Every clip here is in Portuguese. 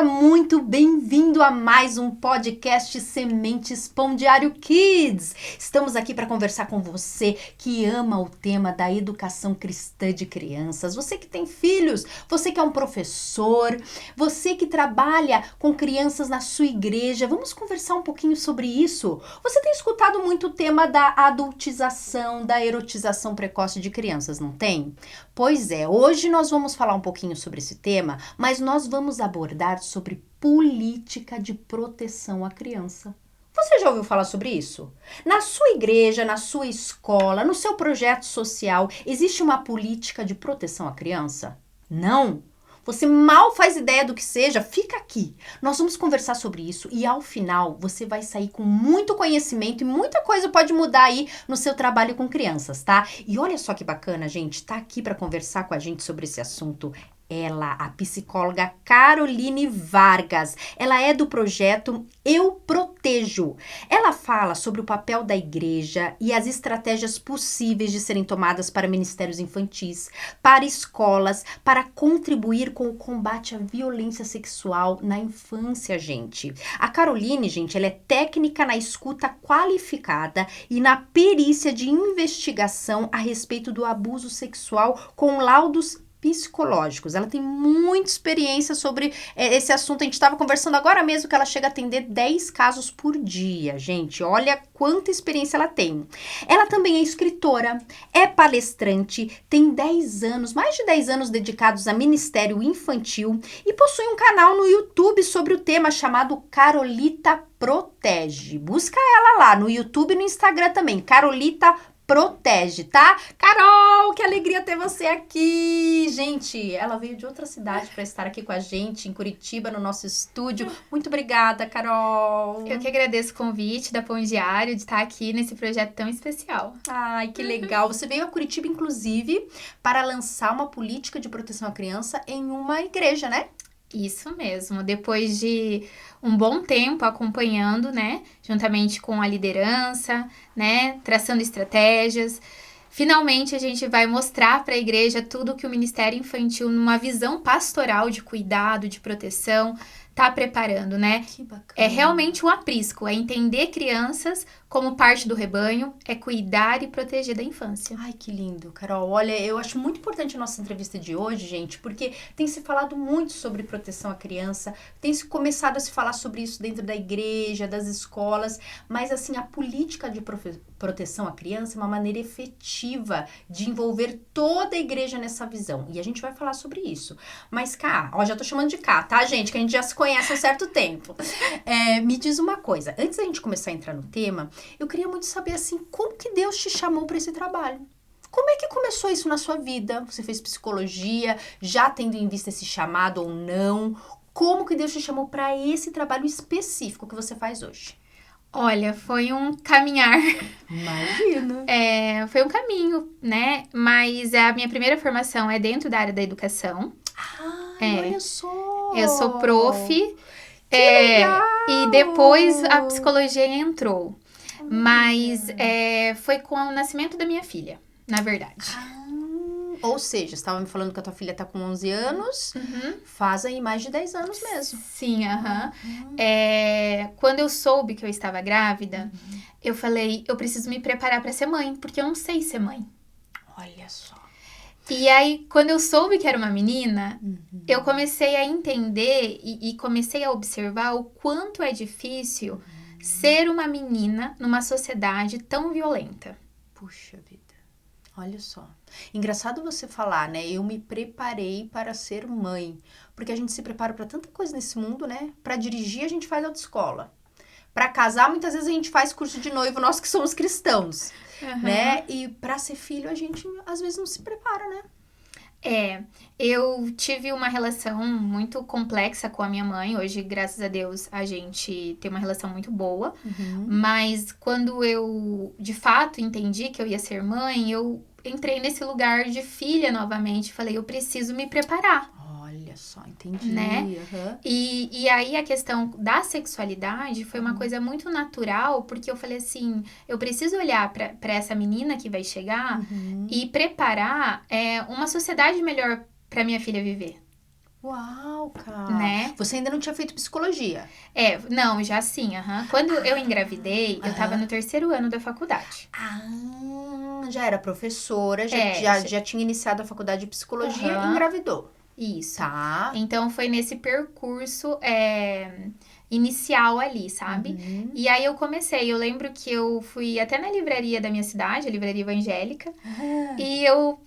Seja muito bem-vindo a mais um podcast Sementes Pão Diário Kids. Estamos aqui para conversar com você que ama o tema da educação cristã de crianças. Você que tem filhos, você que é um professor, você que trabalha com crianças na sua igreja. Vamos conversar um pouquinho sobre isso. Você tem escutado muito o tema da adultização, da erotização precoce de crianças, não tem? Pois é, hoje nós vamos falar um pouquinho sobre esse tema, mas nós vamos abordar sobre política de proteção à criança. Você já ouviu falar sobre isso? Na sua igreja, na sua escola, no seu projeto social, existe uma política de proteção à criança? Não? Você mal faz ideia do que seja? Fica aqui. Nós vamos conversar sobre isso e ao final você vai sair com muito conhecimento e muita coisa pode mudar aí no seu trabalho com crianças, tá? E olha só que bacana, gente, tá aqui para conversar com a gente sobre esse assunto. Ela, a psicóloga Caroline Vargas. Ela é do projeto Eu Protejo. Ela fala sobre o papel da igreja e as estratégias possíveis de serem tomadas para ministérios infantis, para escolas, para contribuir com o combate à violência sexual na infância, gente. A Caroline, gente, ela é técnica na escuta qualificada e na perícia de investigação a respeito do abuso sexual com laudos psicológicos. Ela tem muita experiência sobre esse assunto. A gente estava conversando agora mesmo que ela chega a atender 10 casos por dia, gente. Olha quanta experiência ela tem. Ela também é escritora, é palestrante, tem 10 anos, mais de 10 anos dedicados a ministério infantil e possui um canal no YouTube sobre o tema chamado Carolita Protege. Busca ela lá no YouTube e no Instagram também, Carolita Protege, tá? Carol, que alegria ter você aqui! Gente, ela veio de outra cidade para estar aqui com a gente, em Curitiba, no nosso estúdio. Muito obrigada, Carol! Eu que agradeço o convite da Pão Diário de estar aqui nesse projeto tão especial. Ai, que legal! Você veio a Curitiba, inclusive, para lançar uma política de proteção à criança em uma igreja, né? Isso mesmo, depois de um bom tempo acompanhando, né, juntamente com a liderança, né, traçando estratégias, finalmente a gente vai mostrar para a igreja tudo que o Ministério Infantil, numa visão pastoral de cuidado, de proteção, tá preparando, né? Que bacana! É realmente um aprisco, é entender crianças como parte do rebanho, é cuidar e proteger da infância. Ai, que lindo, Carol. Olha, eu acho muito importante a nossa entrevista de hoje, gente, porque tem se falado muito sobre proteção à criança, tem se começado a se falar sobre isso dentro da igreja, das escolas, mas assim, a política de proteção à criança é uma maneira efetiva de envolver toda a igreja nessa visão. E a gente vai falar sobre isso. Mas, Cá, ó, já tô chamando de Cá, tá, gente? Que a gente já se conhece há um certo tempo. Me diz uma coisa, antes da gente começar a entrar no tema, eu queria muito saber, assim, como que Deus te chamou para esse trabalho? Como é que começou isso na sua vida? Você fez psicologia, já tendo em vista esse chamado ou não? Como que Deus te chamou para esse trabalho específico que você faz hoje? Olha, foi um caminhar. Imagino. Foi um caminho, né? Mas a minha primeira formação é dentro da área da educação. Olha só! Eu sou prof. Que legal! E depois a psicologia entrou. Mas foi com o nascimento da minha filha, na verdade. Ou seja, você estava me falando que a tua filha está com 11 anos, faz aí mais de 10 anos mesmo. Sim, quando eu soube que eu estava grávida, eu falei, eu preciso me preparar para ser mãe, porque eu não sei ser mãe. Olha só. E aí, quando eu soube que era uma menina, eu comecei a entender e comecei a observar o quanto é difícil ser uma menina numa sociedade tão violenta. Puxa vida. Olha só. Engraçado você falar, né? Eu me preparei para ser mãe. Porque a gente se prepara para tanta coisa nesse mundo, né? Para dirigir, a gente faz autoescola. Para casar, muitas vezes a gente faz curso de noivo, nós que somos cristãos, né? E para ser filho, a gente às vezes não se prepara, né? Eu tive uma relação muito complexa com a minha mãe. Hoje, graças a Deus, a gente tem uma relação muito boa. Mas quando eu, de fato, entendi que eu ia ser mãe, eu entrei nesse lugar de filha novamente. Falei, eu preciso me preparar. Olha só, entendi. Né? E aí a questão da sexualidade foi uma coisa muito natural, porque eu falei assim, eu preciso olhar para essa menina que vai chegar e preparar uma sociedade melhor para minha filha viver. Uau, cara. Né? Você ainda não tinha feito psicologia? Não, já sim, Quando eu engravidei, eu tava no 3º ano da faculdade. Já era professora, já tinha iniciado a faculdade de psicologia e engravidou. Isso. Tá. Então, foi nesse percurso inicial ali, sabe? E aí, eu comecei. Eu lembro que eu fui até na livraria da minha cidade, a Livraria Evangélica. E eu...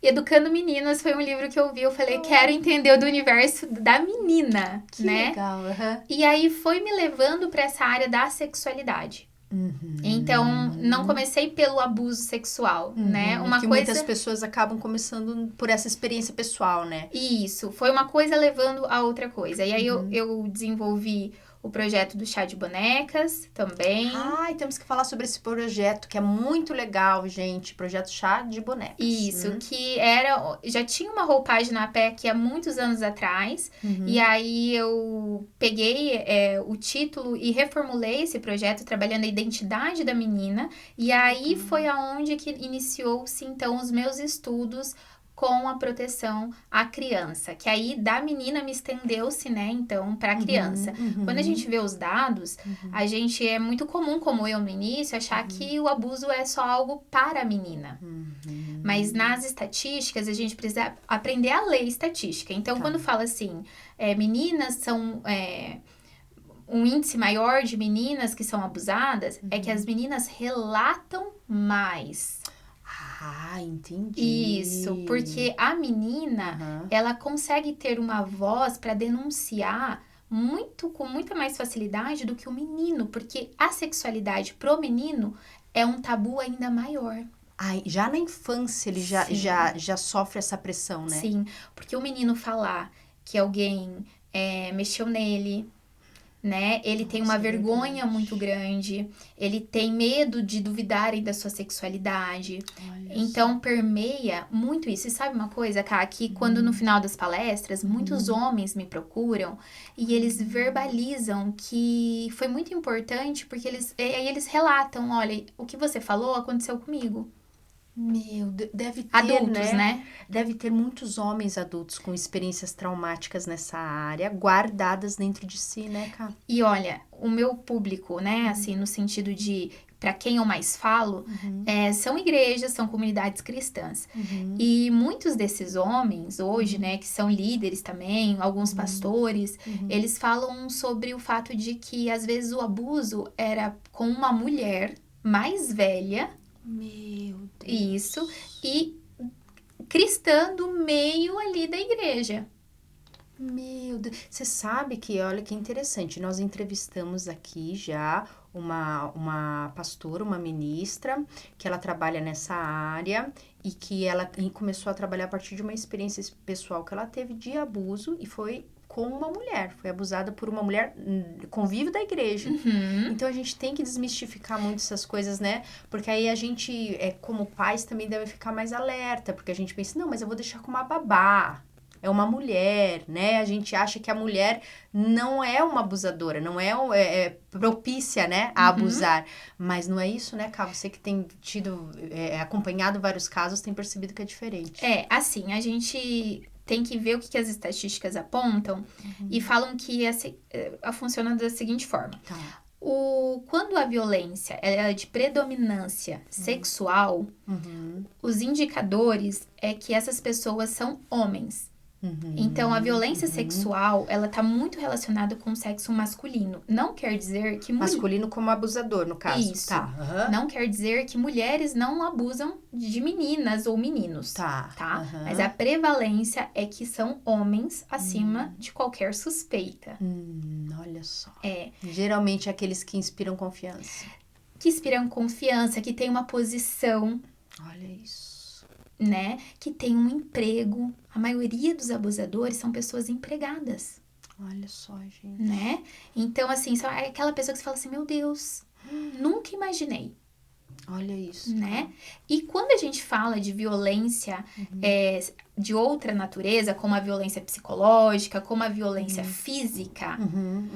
Educando Meninas foi um livro que eu vi. Eu falei, quero entender do universo da menina, que né? Legal. E aí, foi me levando para essa área da sexualidade. Então, não comecei pelo abuso sexual, né? Muitas pessoas acabam começando por essa experiência pessoal, né? Isso, foi uma coisa levando a outra coisa. E aí, eu desenvolvi o projeto do chá de bonecas também. E temos que falar sobre esse projeto, que é muito legal, gente. Projeto Chá de Bonecas. Isso, que já tinha uma roupagem na PEC há muitos anos atrás. E aí, eu peguei o título e reformulei esse projeto, trabalhando a identidade da menina. E aí, foi aonde que iniciou-se, então, os meus estudos com a proteção à criança, que aí da menina me estendeu-se, né, então, para a criança. Quando a gente vê os dados, a gente é muito comum, como eu no início, achar que o abuso é só algo para a menina. Mas nas estatísticas, a gente precisa aprender a ler estatística. Então, quando fala assim, meninas são... um índice maior de meninas que são abusadas, é que as meninas relatam mais. Entendi. Isso, porque a menina, ela consegue ter uma voz para denunciar com muita mais facilidade do que o menino, porque a sexualidade pro menino é um tabu ainda maior. Já na infância ele já sofre essa pressão, né? Sim, porque o menino falar que alguém mexeu nele, né? Ele tem uma vergonha muito grande, ele tem medo de duvidarem da sua sexualidade. Então, permeia muito isso. E sabe uma coisa, Ká? Que quando no final das palestras, muitos homens me procuram e eles verbalizam que foi muito importante, porque eles relatam, olha, o que você falou aconteceu comigo. Deve ter, adultos, né? Deve ter muitos homens adultos com experiências traumáticas nessa área, guardadas dentro de si, né, Ká? E olha, o meu público, né, assim, no sentido de para quem eu mais falo, são igrejas, são comunidades cristãs. E muitos desses homens, hoje, né, que são líderes também, alguns pastores, eles falam sobre o fato de que, às vezes, o abuso era com uma mulher mais velha. Meu Deus. Isso. E cristã do meio ali da igreja. Meu Deus. Você sabe que, olha que interessante, nós entrevistamos aqui já uma pastora, uma ministra, que ela trabalha nessa área e que ela começou a trabalhar a partir de uma experiência pessoal que ela teve de abuso e foi com uma mulher, foi abusada por uma mulher convívio da igreja. Então, a gente tem que desmistificar muito essas coisas, né? Porque aí a gente, como pais, também deve ficar mais alerta, porque a gente pensa, não, mas eu vou deixar com uma babá, é uma mulher, né? A gente acha que a mulher não é uma abusadora, não é propícia, né, a abusar. Mas não é isso, né, Ká? Você que tem acompanhado vários casos, tem percebido que é diferente. Assim, a gente tem que ver o que as estatísticas apontam e falam que funciona da seguinte forma. Tá. Quando a violência é de predominância sexual, os indicadores é que essas pessoas são homens. Então, a violência sexual, ela tá muito relacionada com o sexo masculino. Não quer dizer que... Masculino como abusador, no caso. Isso. Tá. Não quer dizer que mulheres não abusam de meninas ou meninos. Tá. Mas a prevalência é que são homens acima de qualquer suspeita. Olha só. Geralmente aqueles que inspiram confiança. Que inspiram confiança, que tem uma posição. Olha isso. Né? Que tem um emprego. A maioria dos abusadores são pessoas empregadas. Olha só, gente. Né? Então, assim, é aquela pessoa que você fala assim, meu Deus, nunca imaginei. Olha isso. Né? E quando a gente fala de violência de outra natureza, como a violência psicológica, como a violência física,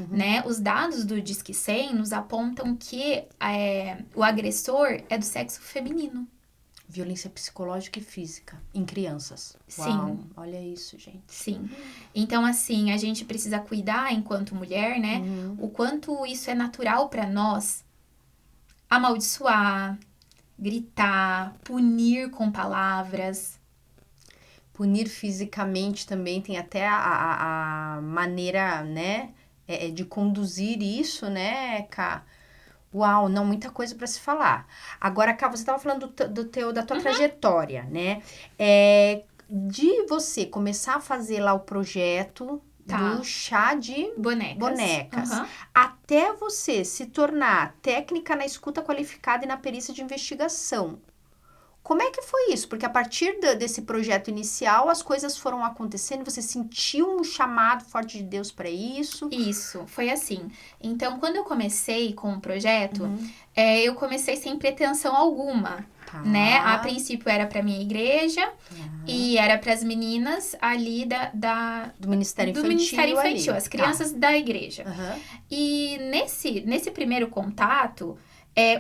né? Os dados do Disque 100 nos apontam que o agressor é do sexo feminino. Violência psicológica e física em crianças. Sim. Uau, olha isso, gente. Sim. Então, assim, a gente precisa cuidar enquanto mulher, né? O quanto isso é natural pra nós. Amaldiçoar, gritar, punir com palavras. Punir fisicamente também tem até a maneira, né, de conduzir isso, né, Cá? Uau, não, muita coisa para se falar. Agora, Cá, você estava falando da tua trajetória, né? De você começar a fazer lá o projeto do chá de bonecas. Até você se tornar técnica na escuta qualificada e na perícia de investigação. Como é que foi isso? Porque a partir desse projeto inicial, as coisas foram acontecendo, você sentiu um chamado forte de Deus para isso? Isso, foi assim. Então, quando eu comecei com o projeto, eu comecei sem pretensão alguma, né? A princípio era para minha igreja e era para as meninas ali do Ministério Infantil, as crianças da igreja. E nesse primeiro contato,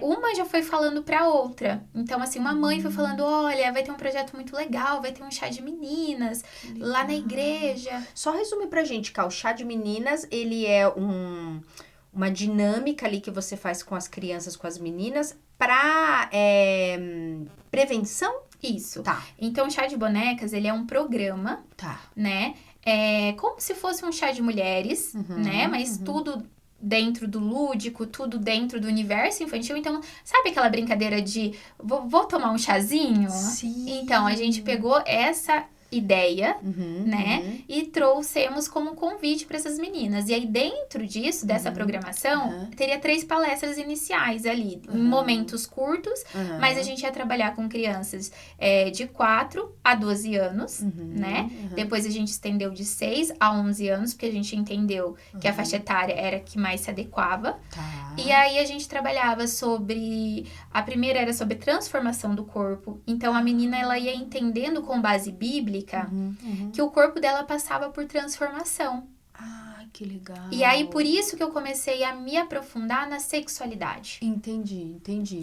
uma já foi falando pra outra. Então, assim, uma mãe foi falando, olha, vai ter um projeto muito legal, vai ter um chá de meninas lá na igreja. Só resume pra gente, Cá, o chá de meninas, ele é uma dinâmica ali que você faz com as crianças, com as meninas, pra prevenção? Isso. Tá. Então, o chá de bonecas, ele é um programa, né? Como se fosse um chá de mulheres, né? Mas tudo dentro do lúdico, tudo dentro do universo infantil. Então, sabe aquela brincadeira de vou tomar um chazinho? Sim. Então, a gente pegou essa ideia, né? E trouxemos como convite para essas meninas. E aí, dentro disso, dessa programação, teria 3 palestras iniciais ali, em momentos curtos, mas a gente ia trabalhar com crianças de 4 a 12 anos, né? Depois a gente estendeu de 6 a 11 anos, porque a gente entendeu que a faixa etária era a que mais se adequava. E aí, a gente trabalhava sobre... A primeira era sobre transformação do corpo. Então, a menina, ela ia entendendo com base bíblica que o corpo dela passava por transformação. Ah, que legal. E aí, por isso que eu comecei a me aprofundar na sexualidade. Entendi.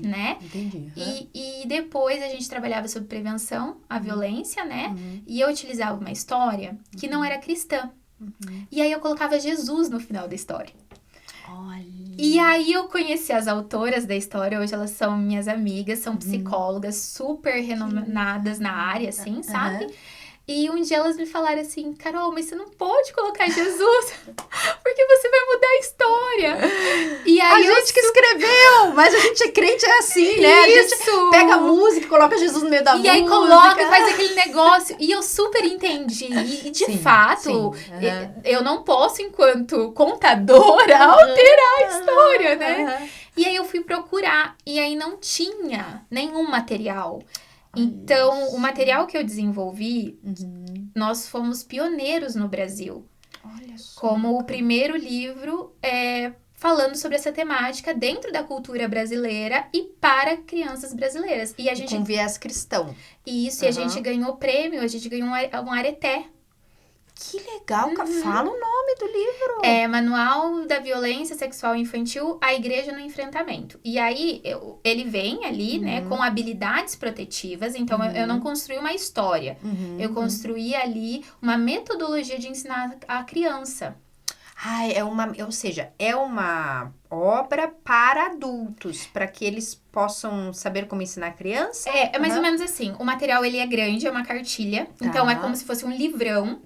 Né? Entendi. E depois a gente trabalhava sobre prevenção à violência, né? E eu utilizava uma história que não era cristã. E aí eu colocava Jesus no final da história. Olha. E aí eu conheci as autoras da história, hoje elas são minhas amigas, são psicólogas super renomadas na área, assim, sabe? E um dia elas me falaram assim, Carol, mas você não pode colocar Jesus, porque você vai mudar a história. E aí a gente que escreveu, mas a gente é crente, é assim, né? Isso. A gente pega a música, coloca Jesus no meio da música. E aí coloca e faz aquele negócio. E eu super entendi. E de fato, eu não posso, enquanto contadora, alterar a história, né? E aí eu fui procurar. E aí não tinha nenhum material. Então, o material que eu desenvolvi, nós fomos pioneiros no Brasil. Olha só. Como o primeiro livro falando sobre essa temática dentro da cultura brasileira e para crianças brasileiras. E a gente com viés cristão. Isso, e a gente ganhou prêmio, a gente ganhou um areté. Que legal, fala o nome do livro. Manual da Violência Sexual Infantil, a Igreja no Enfrentamento. E aí, ele vem ali, né, com habilidades protetivas. Então, eu não construí uma história. Eu construí ali uma metodologia de ensinar a criança. Ou seja, é uma obra para adultos, para que eles possam saber como ensinar a criança? É mais ou menos assim. O material, ele é grande, é uma cartilha. Então, é como se fosse um livrão.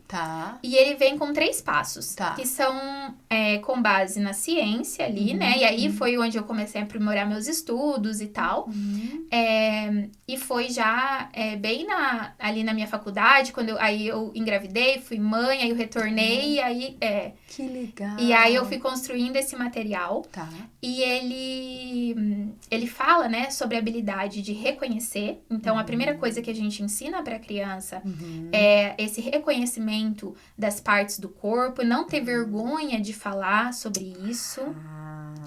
E ele vem com 3 passos. Que são com base na ciência ali, né? E aí, foi onde eu comecei a aprimorar meus estudos e tal. E foi já bem ali na minha faculdade, quando eu engravidei, fui mãe, aí eu retornei, e aí... Que legal! E aí, eu fui construindo esse material. E ele fala, né, sobre a habilidade de reconhecer. Então, a primeira coisa que a gente ensina para a criança é esse reconhecimento das partes do corpo, não ter vergonha de falar sobre isso,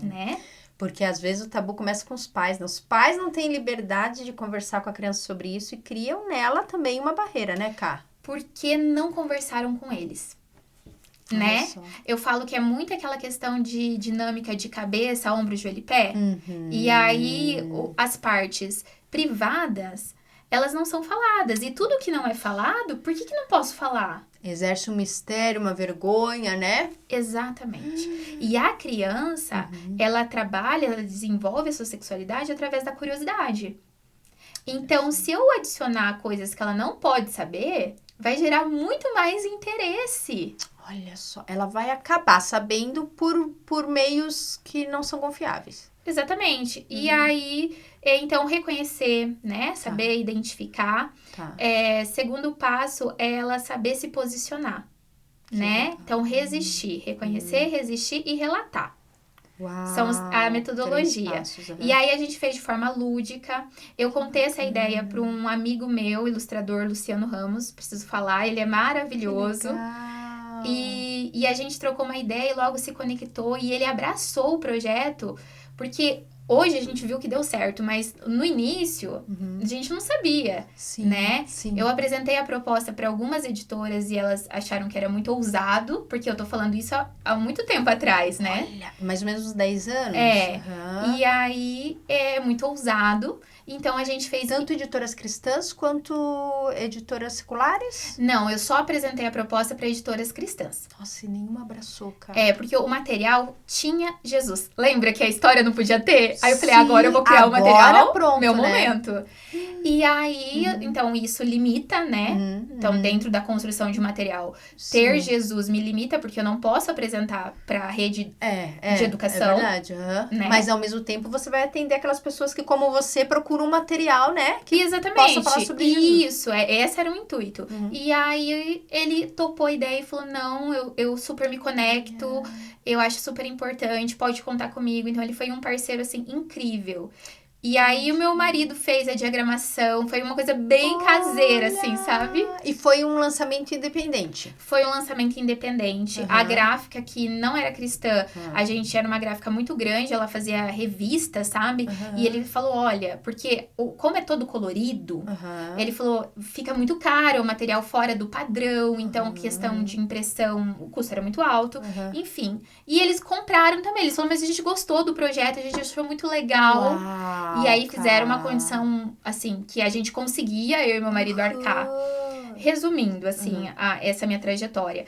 né? Porque às vezes o tabu começa com os pais, né? Os pais não têm liberdade de conversar com a criança sobre isso e criam nela também uma barreira, né, Cá? Porque não conversaram com eles. Né? Eu falo que é muito aquela questão de dinâmica de cabeça, ombro, joelho e pé. E aí, as partes privadas, elas não são faladas. E tudo que não é falado, por que não posso falar? Exerce um mistério, uma vergonha, né? Exatamente. E a criança, ela trabalha, ela desenvolve a sua sexualidade através da curiosidade. Então, se eu adicionar coisas que ela não pode saber, vai gerar muito mais interesse. Olha só, ela vai acabar sabendo por meios que não são confiáveis. Exatamente. E aí, então, reconhecer, né? Saber identificar. Tá. Segundo passo é ela saber se posicionar, né? legal. Então, resistir. Reconhecer, resistir e relatar. Uau, São a metodologia. 3 passos, E aí, a gente fez de forma lúdica. Eu contei essa ideia para um amigo meu, ilustrador, Luciano Ramos. Preciso falar, ele é maravilhoso. E a gente trocou uma ideia e logo se conectou. E ele abraçou o projeto, porque hoje a gente viu que deu certo, mas no início a gente não sabia, né? Sim. Eu apresentei a proposta para algumas editoras e elas acharam que era muito ousado, porque eu tô falando isso há muito tempo atrás, né? Olha, mais ou menos uns 10 anos. E aí é muito ousado. Então a gente fez... Tanto editoras cristãs quanto editoras seculares? Não, eu só apresentei a proposta para editoras cristãs. Nossa, e nenhuma abraçou, cara. Porque o material tinha Jesus. Lembra que a história não podia ter? Aí eu falei, agora eu vou criar o material, pronto, meu né? momento. E aí, então, isso limita, né? Então, dentro da construção de material, ter Jesus me limita, porque eu não posso apresentar para a rede de educação. É verdade. Né? Mas, ao mesmo tempo, você vai atender aquelas pessoas que, como você, procuram um material, né? Que Exatamente. possa falar sobre Jesus. Isso, esse era o intuito. E aí, ele topou a ideia e falou, não, eu super me conecto, eu acho super importante, pode contar comigo. Então, ele foi um parceiro, assim, incrível. E aí, o meu marido fez a diagramação, foi uma coisa bem caseira, assim, sabe? E foi um lançamento independente. Foi um lançamento independente. A gráfica, que não era cristã, a gente era uma gráfica muito grande, ela fazia revista, sabe? E ele falou, olha, porque como é todo colorido, ele falou, fica muito caro, o material fora do padrão, então questão de impressão, o custo era muito alto, enfim. E eles compraram também, eles falaram, mas a gente gostou do projeto, a gente achou muito legal. Uau, e aí fizeram uma condição, assim, que a gente conseguia, eu e meu marido, arcar. Resumindo, assim, essa minha trajetória.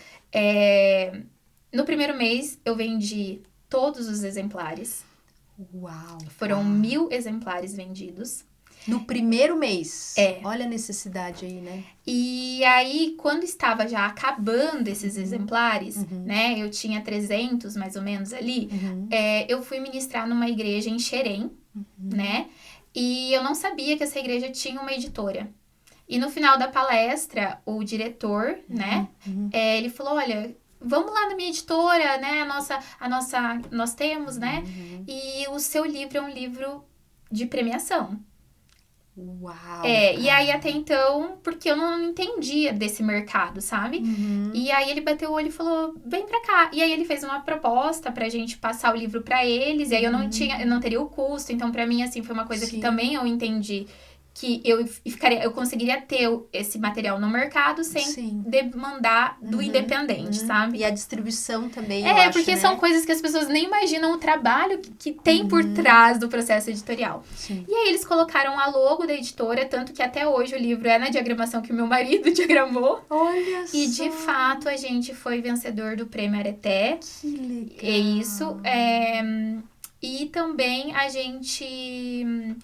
No primeiro mês, eu vendi todos os exemplares. Uau! Foram 1.000 exemplares vendidos. No primeiro mês? Olha a necessidade aí, né? E aí, quando estava já acabando esses exemplares, né? Eu tinha 300, mais ou menos, ali. Eu fui ministrar numa igreja em Xerém, né? E eu não sabia que essa igreja tinha uma editora. E no final da palestra, o diretor, né? Ele falou, olha, vamos lá na minha editora, né? Nós temos, né? E o seu livro é um livro de premiação. Uau! E aí até então, porque eu não entendia desse mercado, sabe? E aí ele bateu o olho e falou, vem pra cá. E aí ele fez uma proposta pra gente passar o livro pra eles, e aí eu não teria o custo, então pra mim, assim, foi uma coisa que também eu entendi que eu conseguiria ter esse material no mercado sem demandar do independente, sabe? E a distribuição também, porque são coisas que as pessoas nem imaginam o trabalho que tem por trás do processo editorial. E aí eles colocaram a logo da editora, tanto que até hoje o livro é na diagramação que o meu marido diagramou. Olha só! E de fato a gente foi vencedor do Prêmio Areté. Que legal! É isso. E também a gente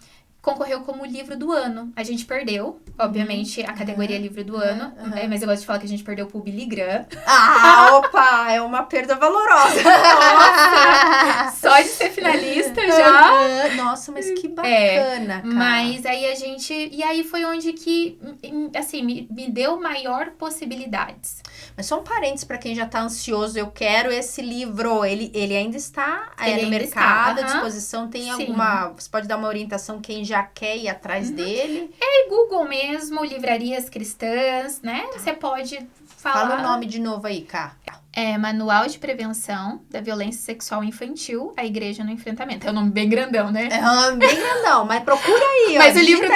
concorreu como livro do ano. A gente perdeu, obviamente, a categoria livro do ano. Mas eu gosto de falar que a gente perdeu pro Billy Graham. Opa! É uma perda valorosa. Nossa! Só de ser finalista já. Nossa, mas que bacana, cara. Mas aí a gente... E aí foi onde que, assim, me deu maior possibilidades. Mas só um parênteses pra quem já tá ansioso. Eu quero esse livro. Ele ainda está no mercado, à disposição. Tem alguma... Você pode dar uma orientação quem já quer ir atrás dele? Google mesmo, livrarias cristãs, né? Você pode falar... Fala o nome de novo aí, Cá. Manual de Prevenção da Violência Sexual Infantil, a Igreja no Enfrentamento. É um nome bem grandão, né? É um nome bem grandão, mas procura aí. Mas o livro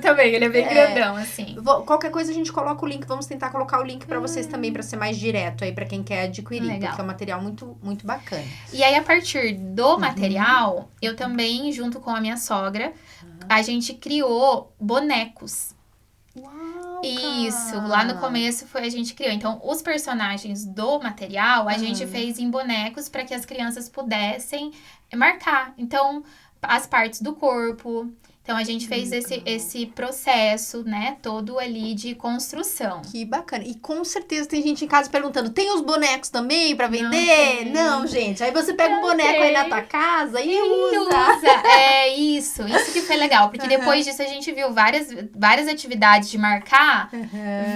também, ele é bem grandão, assim. Qualquer coisa a gente coloca o link, vamos tentar colocar o link pra vocês também, pra ser mais direto aí, pra quem quer adquirir, Legal. porque é um material muito, muito bacana. E aí, a partir do material, eu também, junto com a minha sogra, a gente criou bonecos. Uau, Isso, cara. lá no começo a gente criou. Então, os personagens do material, a gente fez em bonecos para que as crianças pudessem marcar. Então, as partes do corpo. Então, a gente fez esse processo, né, todo ali de construção. Que bacana. E com certeza tem gente em casa perguntando, tem os bonecos também pra vender? tem. Não, gente. Aí você pega um Não boneco aí na tem. tua casa e E usa. É isso que foi legal. Porque depois disso a gente viu várias atividades de marcar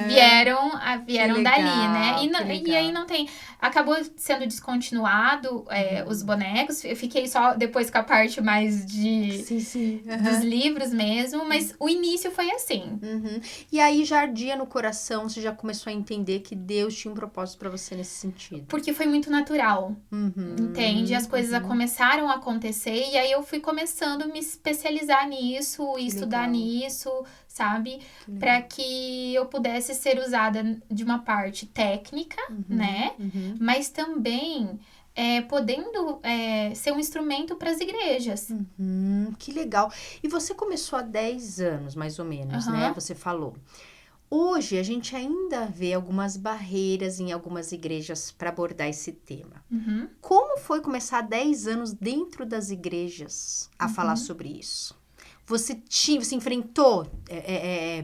vieram Que dali, legal, né? que E aí legal. não tem. Acabou sendo descontinuado os bonecos. Eu fiquei só depois com a parte mais Sim. dos livros mesmo, mas o início foi assim. E aí já ardia no coração, você já começou a entender que Deus tinha um propósito pra você nesse sentido. Porque foi muito natural, entende? As coisas começaram a acontecer e aí eu fui começando a me especializar nisso, estudar legal. nisso, sabe? Para que eu pudesse ser usada de uma parte técnica, né? Mas também podendo ser um instrumento para as igrejas. Que legal. E você começou há 10 anos, mais ou menos, né? Você falou. Hoje, a gente ainda vê algumas barreiras em algumas igrejas para abordar esse tema. Como foi começar há 10 anos dentro das igrejas a falar sobre isso? Você enfrentou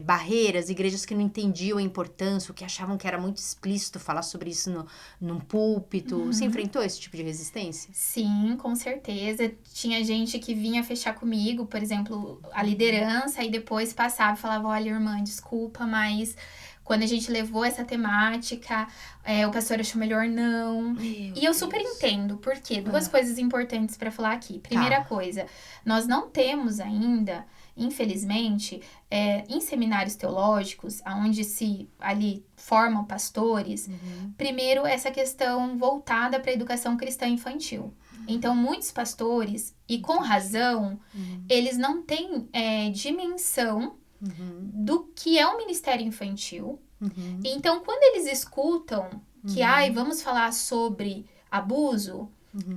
barreiras, igrejas que não entendiam a importância, ou que achavam que era muito explícito falar sobre isso num púlpito. Você enfrentou esse tipo de resistência? Sim, com certeza. Tinha gente que vinha fechar comigo, por exemplo, a liderança, e depois passava e falava, olha, irmã, desculpa, mas quando a gente levou essa temática, o pastor achou melhor não. E eu super entendo, porque duas coisas importantes para falar aqui. Primeira coisa, nós não temos ainda, infelizmente, em seminários teológicos, onde se ali formam pastores, primeiro essa questão voltada para a educação cristã infantil. Então, muitos pastores, e com razão, eles não têm dimensão do que é o ministério infantil. Então, quando eles escutam que, vamos falar sobre abuso,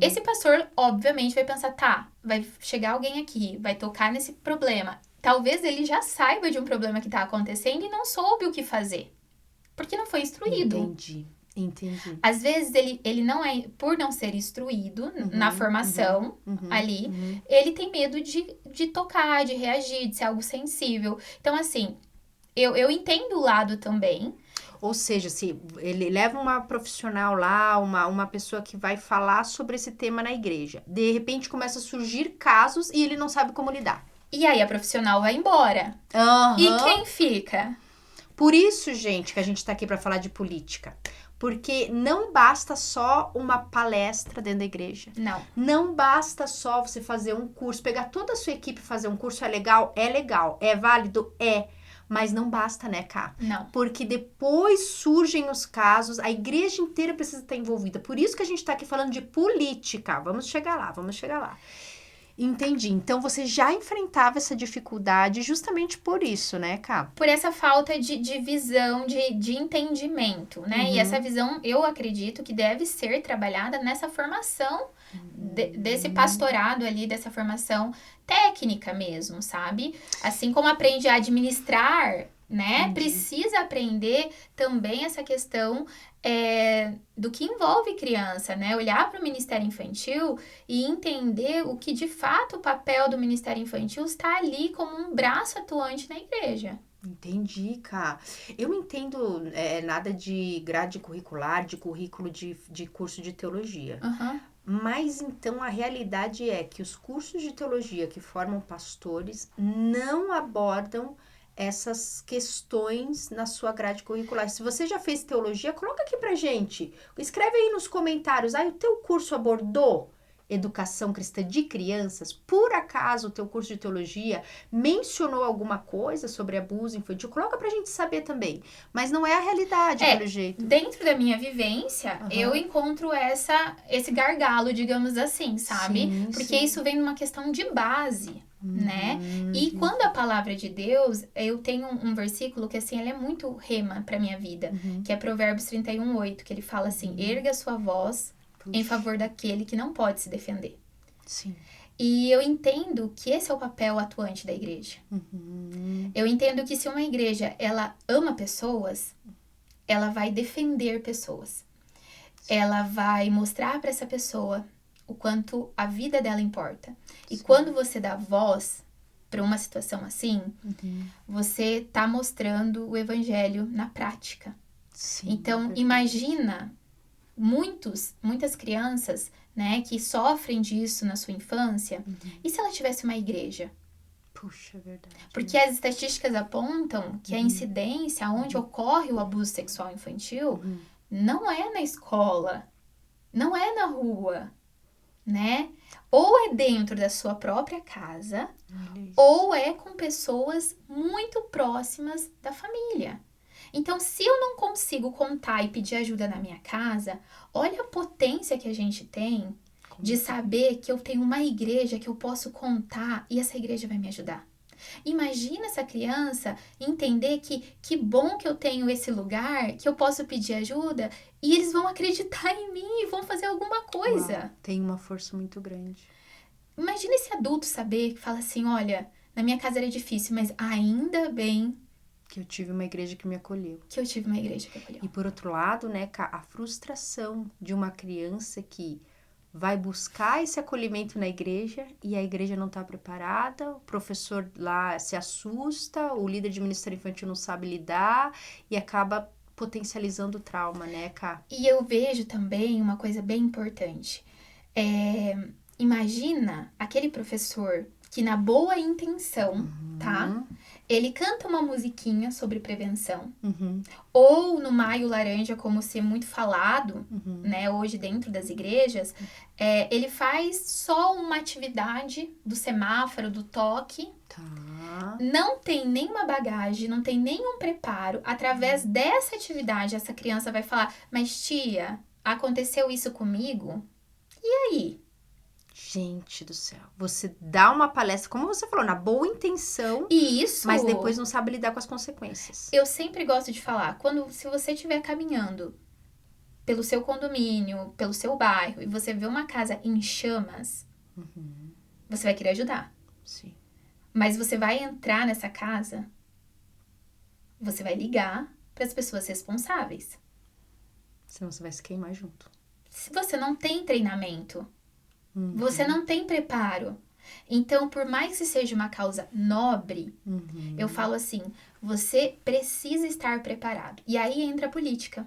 esse pastor, obviamente, vai pensar, vai chegar alguém aqui, vai tocar nesse problema. Talvez ele já saiba de um problema que está acontecendo e não soube o que fazer, porque não foi instruído. Entendi. Às vezes, ele não por não ser instruído na formação ali, ele tem medo de tocar, de reagir, de ser algo sensível. Então, assim, eu entendo o lado também. Ou seja, se ele leva uma profissional lá, uma pessoa que vai falar sobre esse tema na igreja, de repente começa a surgir casos e ele não sabe como lidar. E aí a profissional vai embora. E quem fica? Por isso, gente, que a gente tá aqui para falar de política. Porque não basta só uma palestra dentro da igreja. Não. Não basta só você fazer um curso, pegar toda a sua equipe e fazer um curso. É legal? É legal. É válido? É. Mas não basta, né, Ká? Não. Porque depois surgem os casos, a igreja inteira precisa estar envolvida. Por isso que a gente tá aqui falando de política. Vamos chegar lá. Entendi. Então, você já enfrentava essa dificuldade justamente por isso, né, Ká? Por essa falta de visão, de entendimento, né? E essa visão, eu acredito que deve ser trabalhada nessa formação desse pastorado ali, dessa formação técnica mesmo, sabe? Assim como aprende a administrar, né? Precisa aprender também essa questão do que envolve criança, né? Olhar para o Ministério Infantil e entender o que de fato o papel do Ministério Infantil está ali como um braço atuante na igreja. Entendi, Ká. Eu não entendo nada de grade curricular, de currículo de curso de teologia. Mas, então, a realidade é que os cursos de teologia que formam pastores não abordam essas questões na sua grade curricular. Se você já fez teologia, coloca aqui pra gente. Escreve aí nos comentários. O teu curso abordou educação cristã de crianças? Por acaso o teu curso de teologia mencionou alguma coisa sobre abuso infantil? Coloca pra gente saber também. Mas não é a realidade, pelo jeito. Dentro da minha vivência, eu encontro esse gargalo, digamos assim, sabe? Porque isso vem de uma questão de base. né? E quando a palavra de Deus, eu tenho um versículo que, assim, ele é muito rema pra minha vida, que é Provérbios 31:8, que ele fala assim, erga sua voz em favor daquele que não pode se defender. Sim. E eu entendo que esse é o papel atuante da igreja. Eu entendo que se uma igreja, ela ama pessoas, ela vai defender pessoas. Ela vai mostrar para essa pessoa o quanto a vida dela importa. E quando você dá voz para uma situação assim, você tá mostrando o evangelho na prática. Sim, Então, imagina muitas crianças, né, que sofrem disso na sua infância. E se ela tivesse uma igreja? Puxa, é verdade. Porque as estatísticas apontam que a incidência onde ocorre o abuso sexual infantil não é na escola, não é na rua, né? Ou é dentro da sua própria casa, ou é com pessoas muito próximas da família. Então, se eu não consigo contar e pedir ajuda na minha casa, olha a potência que a gente tem de saber que eu tenho uma igreja que eu posso contar e essa igreja vai me ajudar. Imagina essa criança entender que bom que eu tenho esse lugar, que eu posso pedir ajuda e eles vão acreditar em mim e vão fazer alguma coisa. Uau, tem uma força muito grande. Imagina esse adulto saber, que fala assim, olha, na minha casa era difícil, mas ainda bem que eu tive uma igreja que me acolheu. Que eu tive uma igreja que acolheu. E por outro lado, né, a frustração de uma criança que vai buscar esse acolhimento na igreja e a igreja não está preparada, o professor lá se assusta, o líder de ministério infantil não sabe lidar e acaba potencializando o trauma, né, Ká? E eu vejo também uma coisa bem importante. Imagina aquele professor que na boa intenção, tá? Ele canta uma musiquinha sobre prevenção. Ou no Maio Laranja, como ser muito falado, né, hoje dentro das igrejas, ele faz só uma atividade do semáforo, do toque. Tá. Não tem nenhuma bagagem, não tem nenhum preparo. Através dessa atividade, essa criança vai falar, mas tia, aconteceu isso comigo? E aí? Gente do céu, você dá uma palestra, como você falou, na boa intenção, Isso. mas depois não sabe lidar com as consequências. Eu sempre gosto de falar, se você estiver caminhando pelo seu condomínio, pelo seu bairro, e você vê uma casa em chamas, você vai querer ajudar. Sim. Mas você vai entrar nessa casa, você vai ligar para as pessoas responsáveis. Senão você vai se queimar junto. Se você não tem treinamento, você não tem preparo. Então, por mais que seja uma causa nobre, eu falo assim, você precisa estar preparado. E aí entra a política.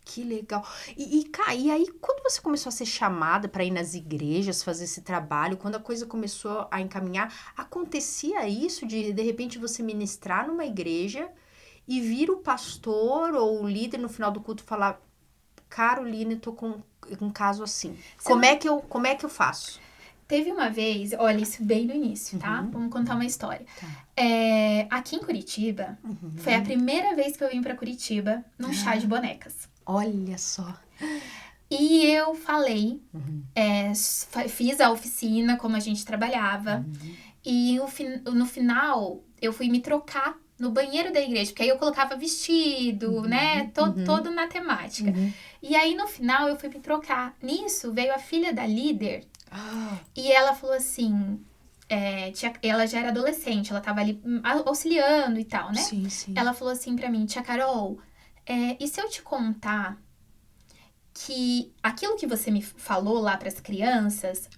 Que legal. E aí, quando você começou a ser chamada para ir nas igrejas, fazer esse trabalho, quando a coisa começou a encaminhar, acontecia isso de repente, você ministrar numa igreja e vir o pastor ou o líder no final do culto falar, Caroline, tô com um caso assim. Como é que eu faço? Teve uma vez, olha, isso bem no início, tá? Vamos contar uma história. Tá. Aqui em Curitiba, foi a primeira vez que eu vim pra Curitiba num chá de bonecas. Olha só. E eu falei, fiz a oficina, como a gente trabalhava. E no final, eu fui me trocar no banheiro da igreja, porque aí eu colocava vestido, né? Todo na temática. E aí, no final, eu fui me trocar. Nisso, veio a filha da líder. E ela falou assim... ela já era adolescente, ela tava ali auxiliando e tal, né? Sim, sim. Ela falou assim pra mim, tia Carol, e se eu te contar que aquilo que você me falou lá pras crianças,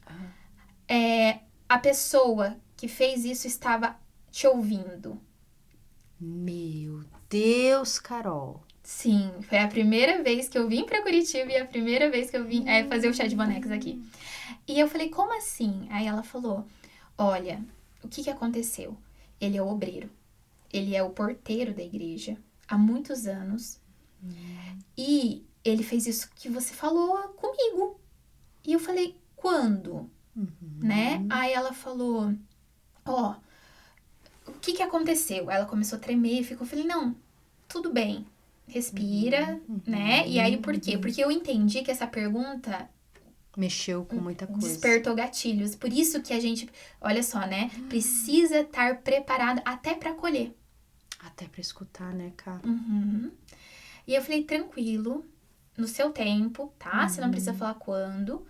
a pessoa que fez isso estava te ouvindo? Meu Deus, Carol. Sim, foi a primeira vez que eu vim pra Curitiba e a primeira vez que eu vim fazer o chá de bonecas aqui. E eu falei, como assim? Aí ela falou, olha, o que aconteceu? Ele é o obreiro, ele é o porteiro da igreja há muitos anos e ele fez isso que você falou comigo. E eu falei, quando? Né? Aí ela falou, o que aconteceu? Ela começou a tremer, eu falei, não, tudo bem, respira, né? E aí, por quê? Porque eu entendi que essa pergunta Mexeu com muita coisa. Despertou gatilhos. Por isso que a gente, olha só, né? Precisa estar preparado até para acolher. Até pra escutar, né, cara? E eu falei, tranquilo, no seu tempo, tá? Você não precisa falar quando.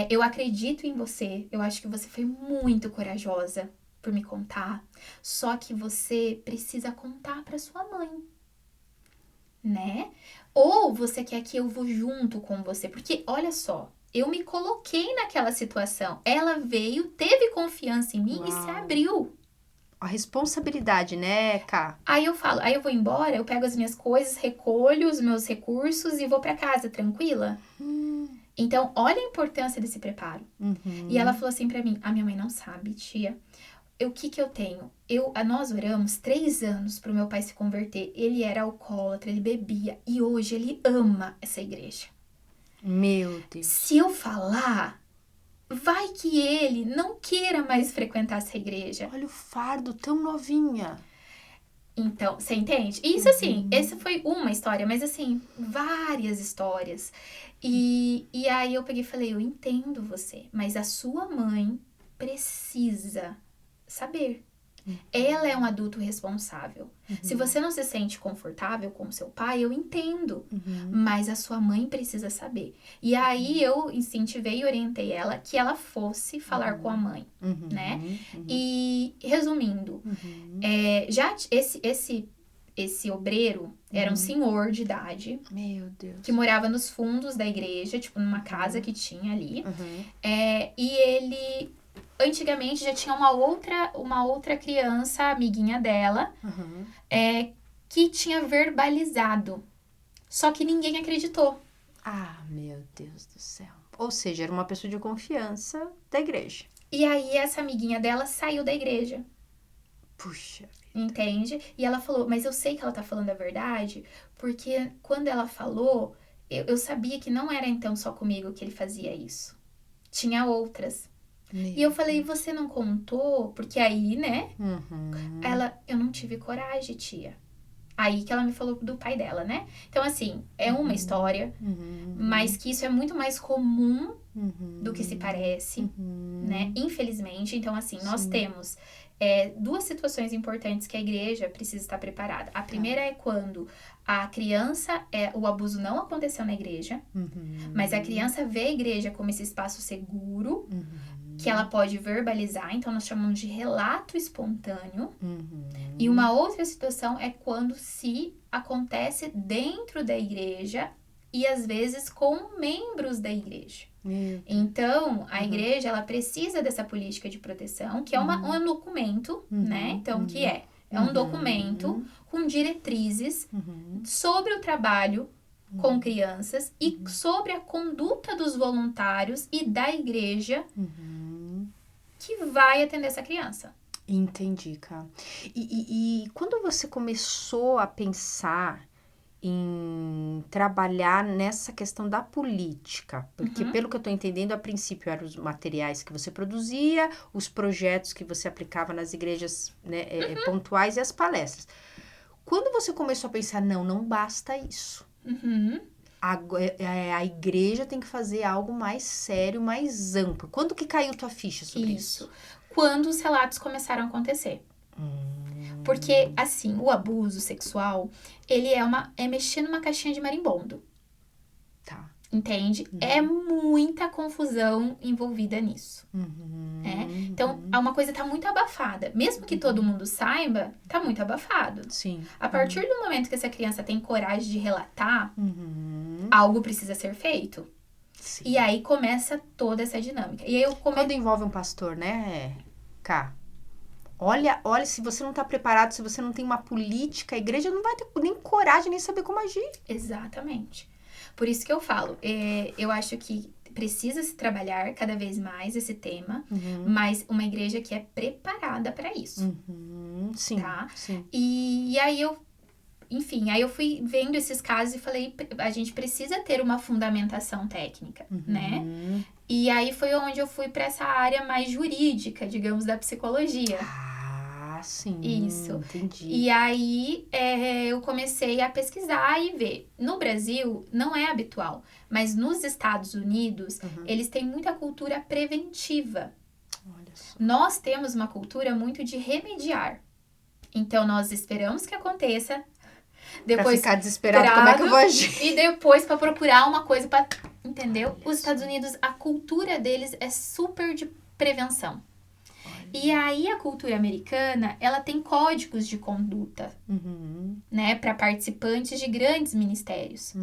Eu acredito em você. Eu acho que você foi muito corajosa por me contar. Só que você precisa contar pra sua mãe, né? Ou você quer que eu vou junto com você? Porque, olha só, eu me coloquei naquela situação. Ela veio, teve confiança em mim e se abriu. A responsabilidade, né, Ká? Aí eu falo, aí eu vou embora, eu pego as minhas coisas, recolho os meus recursos e vou pra casa tranquila. Então, olha a importância desse preparo. E ela falou assim pra mim, a minha mãe não sabe, tia. O que eu tenho? Nós oramos 3 anos pro meu pai se converter. Ele era alcoólatra, ele bebia. E hoje ele ama essa igreja. Meu Deus. Se eu falar, vai que ele não queira mais frequentar essa igreja. Olha o fardo, tão novinha. Então, você entende? Isso, assim, essa foi uma história, mas, assim, várias histórias. E aí eu peguei e falei, eu entendo você, mas a sua mãe precisa saber. Ela é um adulto responsável. Se você não se sente confortável com seu pai, eu entendo. Mas a sua mãe precisa saber. E aí eu incentivei e orientei ela que ela fosse falar com a mãe, né? E, resumindo, já esse obreiro era um senhor de idade. Meu Deus. Que morava nos fundos da igreja, tipo, numa casa que tinha ali. E ele... Antigamente já tinha uma outra criança, amiguinha dela, que tinha verbalizado. Só que ninguém acreditou. Ah, meu Deus do céu. Ou seja, era uma pessoa de confiança da igreja. E aí essa amiguinha dela saiu da igreja. Puxa. Entende? E ela falou, mas eu sei que ela tá falando a verdade, porque quando ela falou, eu sabia que não era então só comigo que ele fazia isso. Tinha outras. E eu falei, você não contou? Porque aí, né? Ela, eu não tive coragem, tia. Aí que ela me falou do pai dela, né? Então, assim, é uma história, mas que isso é muito mais comum do que se parece, né? Infelizmente. Então, assim, nós temos 2 situações importantes que a igreja precisa estar preparada. A primeira é quando a criança, o abuso não aconteceu na igreja, mas a criança vê a igreja como esse espaço seguro, que ela pode verbalizar, então nós chamamos de relato espontâneo. E uma outra situação é quando se acontece dentro da igreja e às vezes com membros da igreja. Então, a igreja, ela precisa dessa política de proteção, que é um documento, né? Então, que é um documento com diretrizes sobre o trabalho com crianças e sobre a conduta dos voluntários e da igreja que vai atender essa criança. Entendi, cara. E quando você começou a pensar em trabalhar nessa questão da política, porque pelo que eu tô entendendo, a princípio eram os materiais que você produzia, os projetos que você aplicava nas igrejas, né, pontuais e as palestras. Quando você começou a pensar, não basta isso. A igreja tem que fazer algo mais sério, mais amplo. Quando que caiu tua ficha sobre isso? Quando os relatos começaram a acontecer. Porque, assim, o abuso sexual, ele é mexer numa caixinha de marimbondo. Tá. Entende? É muita confusão envolvida nisso. Então, uma coisa tá muito abafada. Mesmo que todo mundo saiba, tá muito abafado. Sim. A partir do momento que essa criança tem coragem de relatar, algo precisa ser feito. Sim. E aí começa toda essa dinâmica. E aí Quando envolve um pastor, né, Cá? Olha, se você não tá preparado, se você não tem uma política, a igreja não vai ter nem coragem, nem saber como agir. Exatamente. Por isso que eu falo, eu acho que precisa se trabalhar cada vez mais esse tema, mas uma igreja que é preparada para isso. Sim, tá? Sim. E aí aí eu fui vendo esses casos e falei, a gente precisa ter uma fundamentação técnica, né? E aí foi onde eu fui para essa área mais jurídica, digamos, da psicologia. Ah, sim. Isso. Entendi. E aí, eu comecei a pesquisar e ver. No Brasil, não é habitual, mas nos Estados Unidos, eles têm muita cultura preventiva. Olha só. Nós temos uma cultura muito de remediar. Então, nós esperamos que aconteça, depois Pra ficar desesperado, como é que eu vou agir? e depois para procurar uma coisa para, entendeu? Os Estados Unidos, a cultura deles é super de prevenção. E aí a cultura americana, ela tem códigos de conduta, né, para participantes de grandes ministérios.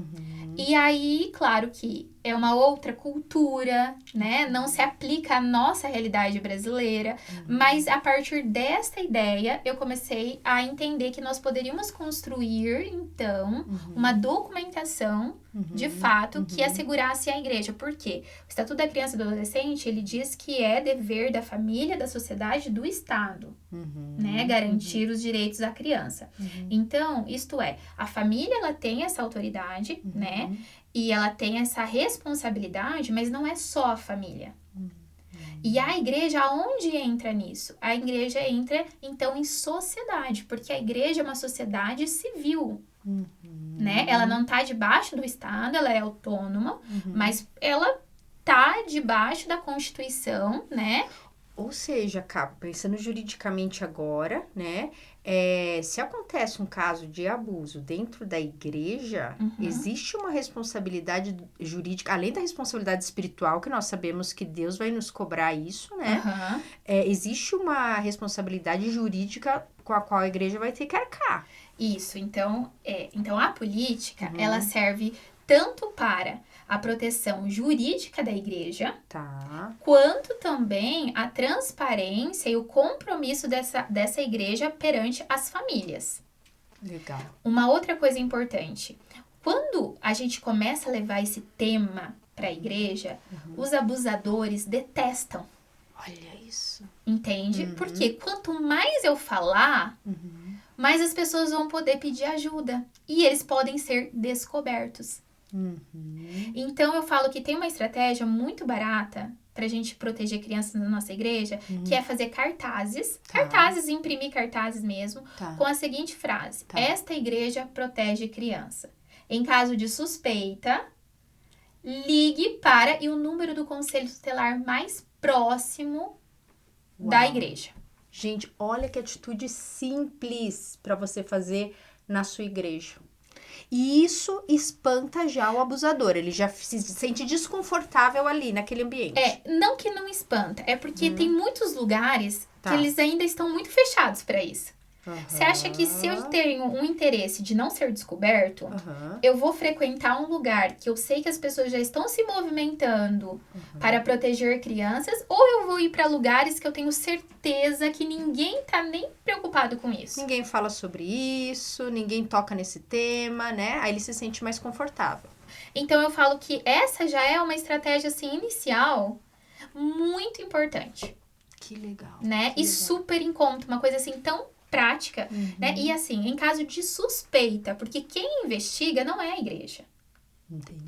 E aí, claro que é uma outra cultura, né, não se aplica à nossa realidade brasileira, mas a partir desta ideia, eu comecei a entender que nós poderíamos construir, então, uma documentação de fato que assegurasse a igreja. Por quê? O Estatuto da Criança e do Adolescente, ele diz que é dever da família, da sociedade, do Estado, né, garantir os direitos da criança. Então, isto é, a família, ela tem essa autoridade, né, e ela tem essa responsabilidade, mas não é só a família. E a igreja, aonde entra nisso? A igreja entra, então, em sociedade, porque a igreja é uma sociedade civil, né? Ela não está debaixo do Estado, ela é autônoma, mas ela está debaixo da Constituição, né? Ou seja, pensando juridicamente agora, né? Se acontece um caso de abuso dentro da igreja, existe uma responsabilidade jurídica, além da responsabilidade espiritual, que nós sabemos que Deus vai nos cobrar isso, né? Existe uma responsabilidade jurídica com a qual a igreja vai ter que arcar. Isso, então a política, ela serve tanto para a proteção jurídica da igreja, quanto também a transparência e o compromisso dessa igreja perante as famílias. Legal. Uma outra coisa importante, quando a gente começa a levar esse tema para a igreja, os abusadores detestam. Olha isso. Entende? Porque quanto mais eu falar, mais as pessoas vão poder pedir ajuda. E eles podem ser descobertos. Então, eu falo que tem uma estratégia muito barata pra gente proteger crianças na nossa igreja, que é fazer cartazes. Imprimir cartazes mesmo, com a seguinte frase. Esta igreja protege criança. Em caso de suspeita, ligue para e o número do conselho tutelar mais próximo da igreja. Gente, olha que atitude simples para você fazer na sua igreja. E isso espanta já o abusador. Ele já se sente desconfortável ali naquele ambiente. Não que não espanta. É porque tem muitos lugares que eles ainda estão muito fechados para isso. Você acha que se eu tenho um interesse de não ser descoberto, eu vou frequentar um lugar que eu sei que as pessoas já estão se movimentando para proteger crianças, ou eu vou ir para lugares que eu tenho certeza que ninguém tá nem preocupado com isso? Ninguém fala sobre isso, ninguém toca nesse tema, né? Aí ele se sente mais confortável. Então eu falo que essa já é uma estratégia assim inicial muito importante. Que legal. Né? E super em conta, uma coisa assim tão prática, né? E assim, em caso de suspeita, porque quem investiga não é a igreja.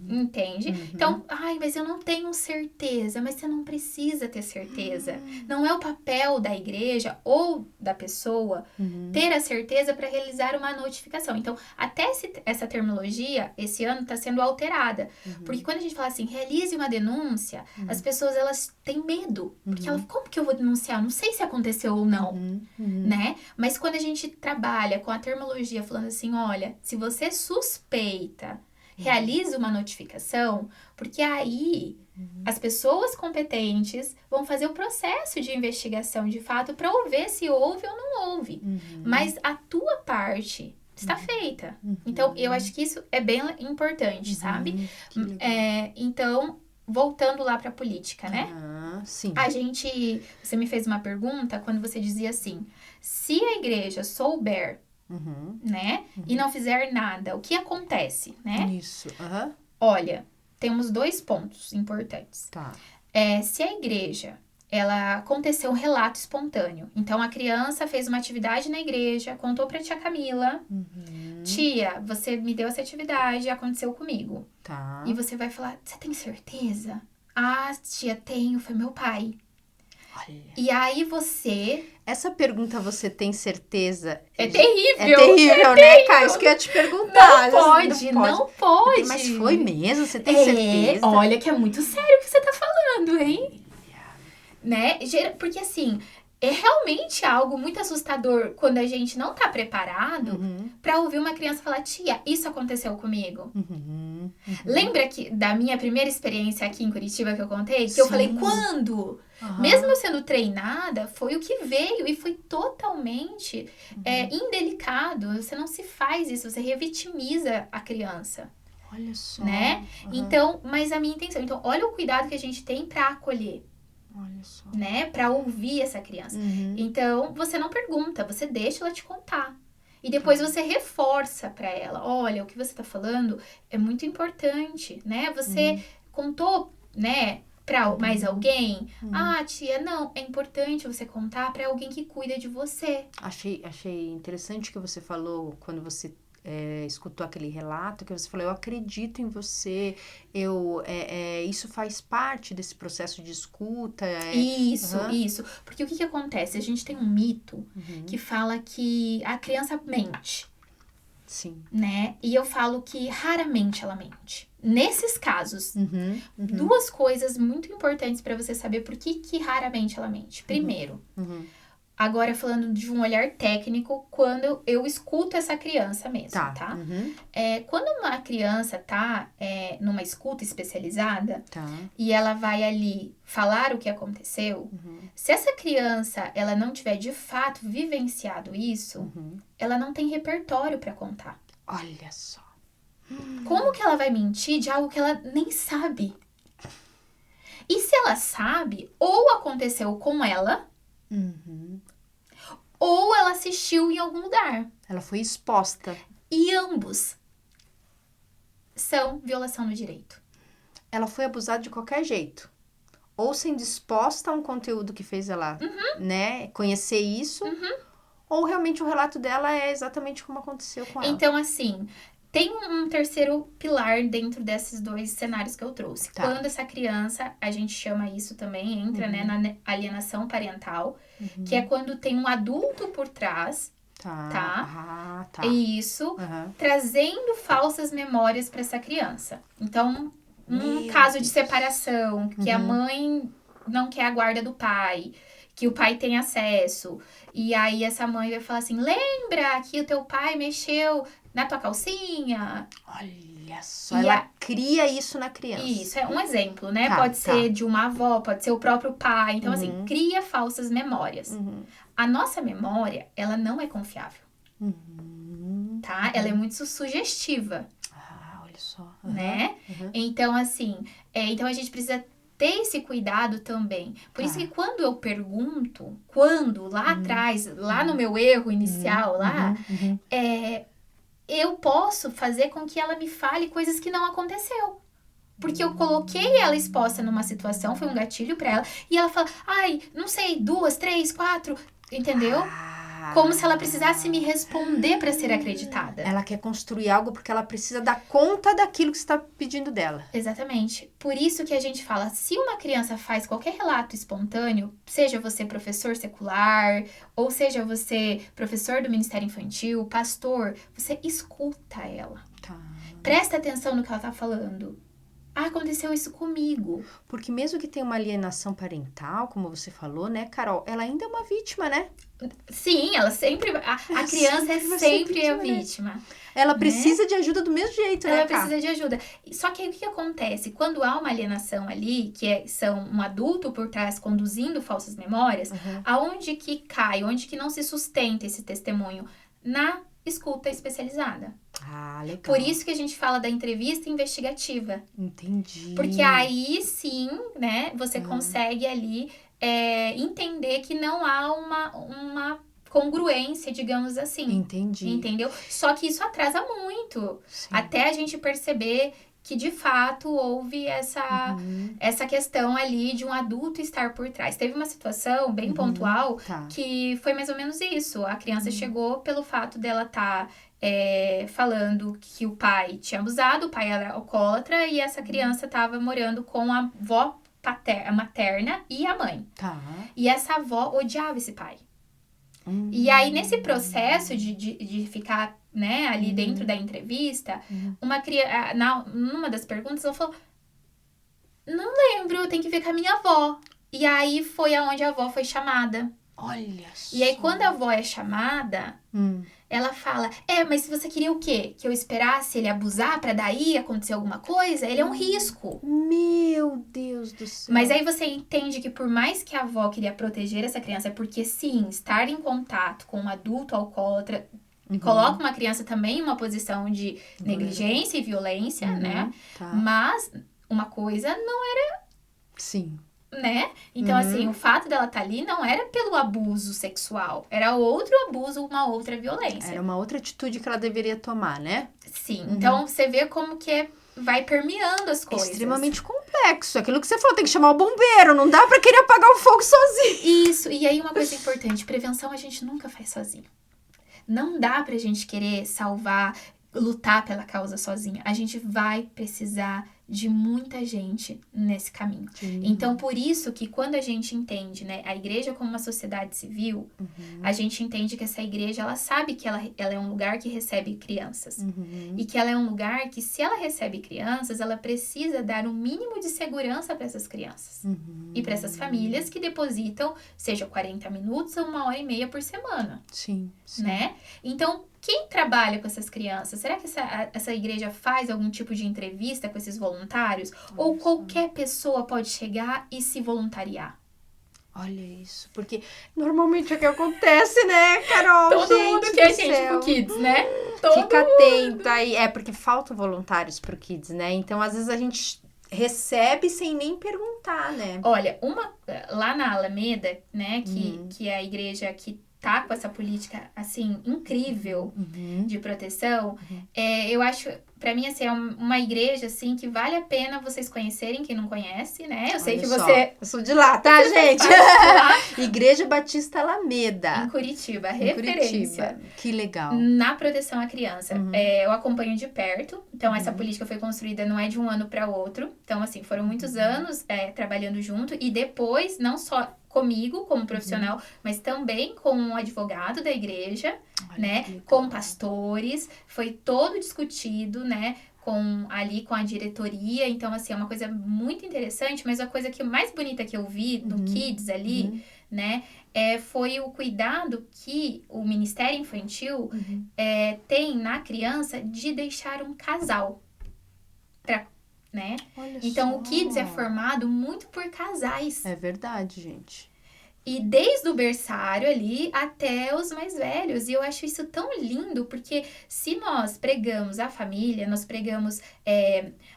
Entende? Então, mas eu não tenho certeza. Mas você não precisa ter certeza. Não é o papel da igreja ou da pessoa ter a certeza para realizar uma notificação. Então, até essa terminologia, esse ano, está sendo alterada. Porque quando a gente fala assim, realize uma denúncia, as pessoas, elas têm medo. Porque elas, como que eu vou denunciar? Não sei se aconteceu ou não. Né? Mas quando a gente trabalha com a terminologia, falando assim, olha, se você suspeita, realize uma notificação, porque aí as pessoas competentes vão fazer o processo de investigação de fato para ver se houve ou não houve. Mas a tua parte está feita. Então, eu acho que isso é bem importante, sabe? Então, voltando lá para a política, né? Sim. Você me fez uma pergunta quando você dizia assim, se a igreja souber, né? E não fizer nada, o que acontece, né? Isso. Olha, temos 2 pontos importantes. Se a igreja, ela aconteceu um relato espontâneo. Então, a criança fez uma atividade na igreja, contou pra tia Camila. Tia, você me deu essa atividade, aconteceu comigo. E você vai falar, você tem certeza? Ah, tia, tenho, foi meu pai. Olha. E aí você... Essa pergunta, você tem certeza? É terrível. É terrível, né, Kai? Isso que eu ia te perguntar. Não pode. Mas foi mesmo? Você tem certeza? Olha que é muito sério o que você tá falando, hein? Né? Porque assim, é realmente algo muito assustador quando a gente não tá preparado pra ouvir uma criança falar, tia, isso aconteceu comigo. Lembra da minha primeira experiência aqui em Curitiba que eu contei? Que eu falei, quando? Mesmo eu sendo treinada, foi o que veio e foi totalmente indelicado. Você não se faz isso, você revitimiza a criança. Olha só. Né? Então, mas a minha intenção... Então, olha o cuidado que a gente tem pra acolher. Olha só. Né? Pra ouvir essa criança. Então, você não pergunta, você deixa ela te contar. E depois você reforça pra ela. Olha, o que você tá falando é muito importante, né? Você contou, né, pra mais alguém? Ah, tia, não, é importante você contar pra alguém que cuida de você. Achei interessante o que você falou quando você escutou aquele relato, que você falou, eu acredito em você, isso faz parte desse processo de escuta. Isso. Porque o que acontece? A gente tem um mito que fala que a criança mente. Sim. Né? E eu falo que raramente ela mente. Nesses casos, duas coisas muito importantes para você saber por que raramente ela mente. Primeiro, agora falando de um olhar técnico, quando eu escuto essa criança mesmo, tá? Quando uma criança tá numa escuta especializada e ela vai ali falar o que aconteceu, se essa criança ela não tiver de fato vivenciado isso, ela não tem repertório para contar. Olha só. Como que ela vai mentir de algo que ela nem sabe? E se ela sabe, ou aconteceu com ela, ou ela assistiu em algum lugar. Ela foi exposta. E ambos são violação do direito. Ela foi abusada de qualquer jeito. Ou sendo exposta a um conteúdo que fez ela, né, conhecer isso, ou realmente o relato dela é exatamente como aconteceu com ela. Então, assim, tem um terceiro pilar dentro desses dois cenários que eu trouxe. Quando essa criança, a gente chama isso também, entra né, na alienação parental, que é quando tem um adulto por trás, tá? Isso, trazendo falsas memórias para essa criança. Então, caso de separação, que a mãe não quer a guarda do pai, que o pai tem acesso, e aí essa mãe vai falar assim, lembra que o teu pai mexeu na tua calcinha? Olha só, ela cria isso na criança. Isso, é um exemplo, né? Pode ser de uma avó, pode ser o próprio pai. Então, assim, cria falsas memórias. A nossa memória, ela não é confiável. Tá? Ela é muito sugestiva. Olha só. Né? Então, assim, então a gente precisa ter esse cuidado também. Por isso que quando eu pergunto, lá atrás, lá no meu erro inicial, eu posso fazer com que ela me fale coisas que não aconteceu. Porque eu coloquei ela exposta numa situação, foi um gatilho pra ela, e ela fala, não sei, 2, 3, 4, entendeu? Como se ela precisasse me responder para ser acreditada. Ela quer construir algo porque ela precisa dar conta daquilo que você está pedindo dela. Exatamente. Por isso que a gente fala, se uma criança faz qualquer relato espontâneo, seja você professor secular, ou seja você professor do Ministério Infantil, pastor, você escuta ela. Presta atenção no que ela tá falando. Aconteceu isso comigo. Porque mesmo que tenha uma alienação parental, como você falou, né, Carol? Ela ainda é uma vítima, né? Sim, ela sempre... A criança é sempre a vítima. Ela precisa de ajuda do mesmo jeito, né, Ela precisa de ajuda. Só que aí o que acontece? Quando há uma alienação ali, são um adulto por trás conduzindo falsas memórias, aonde que cai, onde que não se sustenta esse testemunho? Na escuta especializada. Legal. Por isso que a gente fala da entrevista investigativa. Entendi. Porque aí sim, né, você consegue ali entender que não há uma congruência, digamos assim. Entendi. Entendeu? Só que isso atrasa muito. Sim. Até a gente perceber que de fato houve essa questão ali de um adulto estar por trás. Teve uma situação bem pontual que foi mais ou menos isso. A criança chegou pelo fato dela estar falando que o pai tinha abusado, o pai era alcoólatra e essa criança estava morando com a avó materna e a mãe. Tá. E essa avó odiava esse pai. E aí, nesse processo de ficar, né, ali dentro da entrevista, uma criança, numa das perguntas, ela falou, não lembro, eu tenho que ver com a minha avó. E aí, foi aonde a avó foi chamada. Olha só. E aí, quando a avó é chamada, ela fala, mas se você queria o quê? Que eu esperasse ele abusar pra daí acontecer alguma coisa? Ele é um risco. Meu Deus do céu. Mas aí você entende que por mais que a avó queria proteger essa criança, porque sim, estar em contato com um adulto alcoólatra coloca uma criança também em uma posição de negligência e violência, né? Tá. Mas uma coisa não era... Sim. Né? Então, assim, o fato dela estar ali não era pelo abuso sexual. Era outro abuso, uma outra violência. Era uma outra atitude que ela deveria tomar, né? Sim. Então, você vê como que vai permeando as coisas. Extremamente complexo. Aquilo que você falou, tem que chamar o bombeiro. Não dá pra querer apagar o fogo sozinho. Isso. E aí, uma coisa importante. Prevenção a gente nunca faz sozinho. Não dá pra gente querer salvar, lutar pela causa sozinha. A gente vai precisar de muita gente nesse caminho. Então, por isso que quando a gente entende, né, a igreja como uma sociedade civil, a gente entende que essa igreja, ela sabe que ela é um lugar que recebe crianças. E que ela é um lugar que, se ela recebe crianças, ela precisa dar um mínimo de segurança para essas crianças. E para essas famílias que depositam, seja 40 minutos ou 1h30 por semana. Sim. Né? Então, quem trabalha com essas crianças? Será que essa igreja faz algum tipo de entrevista com esses voluntários? Ou qualquer pessoa pode chegar e se voluntariar? Olha isso, porque normalmente é o que acontece, né, Carol? Todo mundo quer gente pro Kids, né? Fica atenta aí. Porque faltam voluntários pro Kids, né? Então, às vezes, a gente recebe sem nem perguntar, né? Olha, lá na Alameda, né, que é a igreja que tá com essa política, assim, incrível de proteção, eu acho, pra mim, assim, é uma igreja, assim, que vale a pena vocês conhecerem, quem não conhece, né? Eu sei que você... Eu sou de lá, tá, gente? Lá. Igreja Batista Alameda. Em Curitiba, referência. Curitiba. Que legal. Na proteção à criança. Eu acompanho de perto, então essa política foi construída, não é de um ano para outro. Então, assim, foram muitos anos trabalhando junto, e depois, não só comigo como profissional, mas também com um advogado da igreja, né, com pastores, foi todo discutido, né, com a diretoria. Então, assim, é uma coisa muito interessante, mas a coisa mais bonita que eu vi no Kids ali, né, foi o cuidado que o Ministério Infantil tem na criança de deixar um casal pra, né? Então, o Kids é formado muito por casais. É verdade, gente. E desde o berçário ali até os mais velhos. E eu acho isso tão lindo, porque se nós pregamos a família, nós pregamos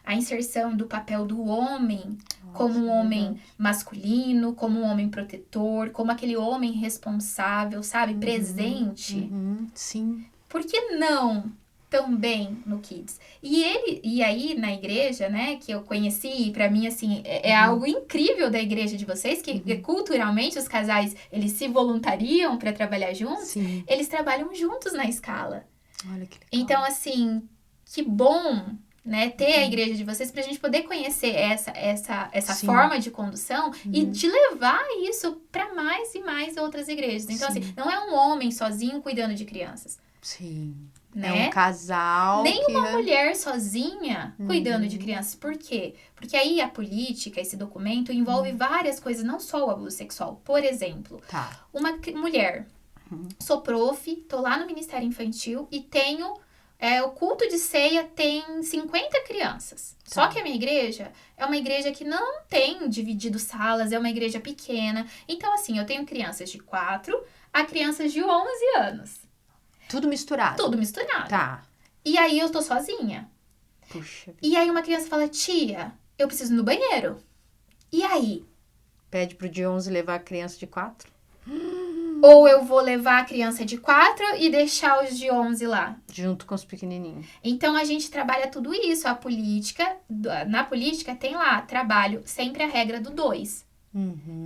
a inserção do papel do homem como um homem masculino, como um homem protetor, como aquele homem responsável, sabe? Presente. Sim. Por que não também no Kids? E aí, na igreja, né, que eu conheci, e pra mim, assim, é algo incrível da igreja de vocês, que culturalmente os casais, eles se voluntariam pra trabalhar juntos, eles trabalham juntos na escala. Olha que legal. Então, assim, que bom, né, ter a igreja de vocês pra gente poder conhecer essa forma de condução e de levar isso pra mais e mais outras igrejas. Então, assim, não é um homem sozinho cuidando de crianças. Sim. Né? É um casal. Nem uma mulher sozinha cuidando de crianças. Por quê? Porque aí a política, esse documento, envolve várias coisas, não só o abuso sexual. Por exemplo, uma mulher, sou prof, tô lá no Ministério Infantil e tenho... o culto de ceia tem 50 crianças. Só que a minha igreja é uma igreja que não tem dividido salas, é uma igreja pequena. Então, assim, eu tenho crianças de 4 a crianças de 11 anos. Tudo misturado? Tudo misturado. Tá. E aí eu tô sozinha. Puxa vida. E aí uma criança fala, tia, eu preciso ir no banheiro. E aí? Pede pro de 11 levar a criança de 4? Ou eu vou levar a criança de 4 e deixar os de 11 lá. Junto com os pequenininhos. Então, a gente trabalha tudo isso. A política, na política tem lá, trabalho sempre a regra do 2.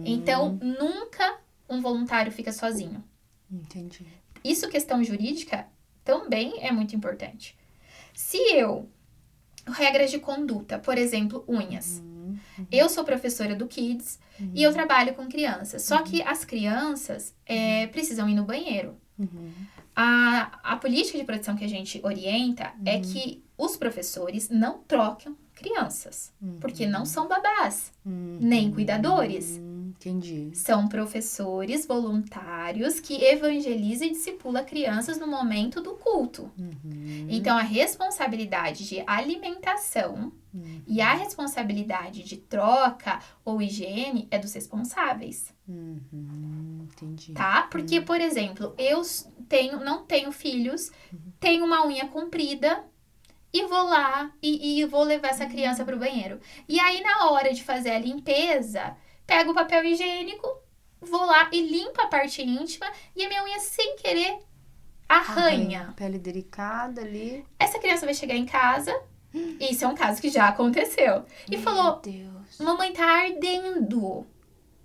Então, nunca um voluntário fica sozinho. Entendi. Isso, questão jurídica, também é muito importante. Se regras de conduta, por exemplo, unhas. Eu sou professora do Kids e eu trabalho com crianças. Só que as crianças precisam ir no banheiro. A política de proteção que a gente orienta é que os professores não trocam crianças. Porque não são babás, nem cuidadores. Entendi. São professores voluntários que evangelizam e discipulam crianças no momento do culto. Então, a responsabilidade de alimentação e a responsabilidade de troca ou higiene é dos responsáveis. Entendi. Tá? Porque, por exemplo, eu não tenho filhos, tenho uma unha comprida e vou lá e vou levar essa criança pro banheiro. E aí, na hora de fazer a limpeza, pego o papel higiênico, vou lá e limpo a parte íntima e a minha unha, sem querer, arranha. Pele delicada ali. Essa criança vai chegar em casa, e isso é um caso que já aconteceu, e falou, Deus. mamãe, tá ardendo.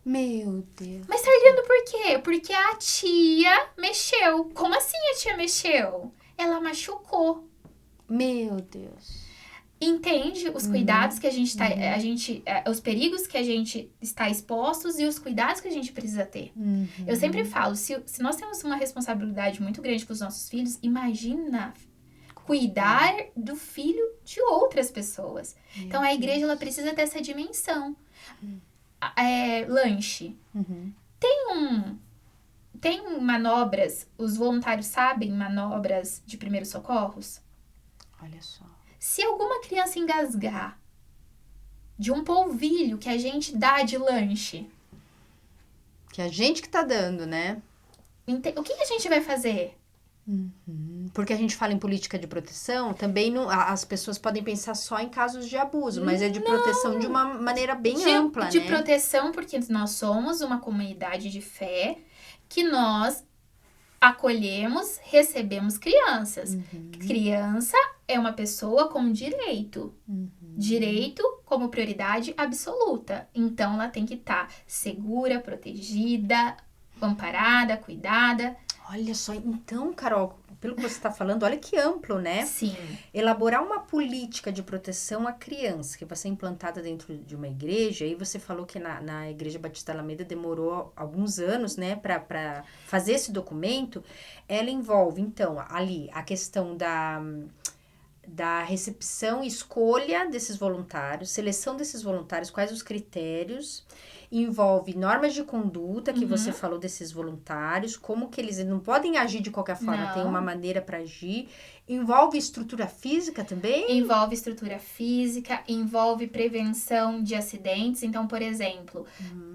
Meu Deus. Mas tá ardendo por quê? Porque a tia mexeu. Como assim a tia mexeu? Ela machucou. Meu Deus. Entende os cuidados que a gente tá, os perigos que a gente está expostos e os cuidados que a gente precisa ter. Eu sempre falo, se nós temos uma responsabilidade muito grande com os nossos filhos, imagina cuidar do filho de outras pessoas. Então, a igreja, ela precisa ter essa dimensão. Lanche. Tem manobras, os voluntários sabem manobras de primeiros socorros? Olha só. Se alguma criança engasgar de um polvilho que a gente dá de lanche, Que a gente que tá dando, né? o que a gente vai fazer? Porque a gente fala em política de proteção, também não, as pessoas podem pensar só em casos de abuso, mas é de proteção de uma maneira bem ampla, de né? proteção, porque nós somos uma comunidade de fé que nós acolhemos, recebemos crianças. Criança é uma pessoa com direito. Direito como prioridade absoluta. Então, ela tem que estar segura, protegida, amparada, cuidada. Olha só, então, Carol, pelo que você está falando, olha que amplo, né? Sim. Elaborar uma política de proteção à criança que vai ser implantada dentro de uma igreja, e você falou que na Igreja Batista Alameda demorou alguns anos, né, para fazer esse documento. Ela envolve, então, ali a questão da recepção e escolha desses voluntários, seleção desses voluntários, quais os critérios, envolve normas de conduta, que você falou desses voluntários, como que eles não podem agir de qualquer forma, tem uma maneira para agir, envolve estrutura física também? Envolve estrutura física, envolve prevenção de acidentes, então, por exemplo,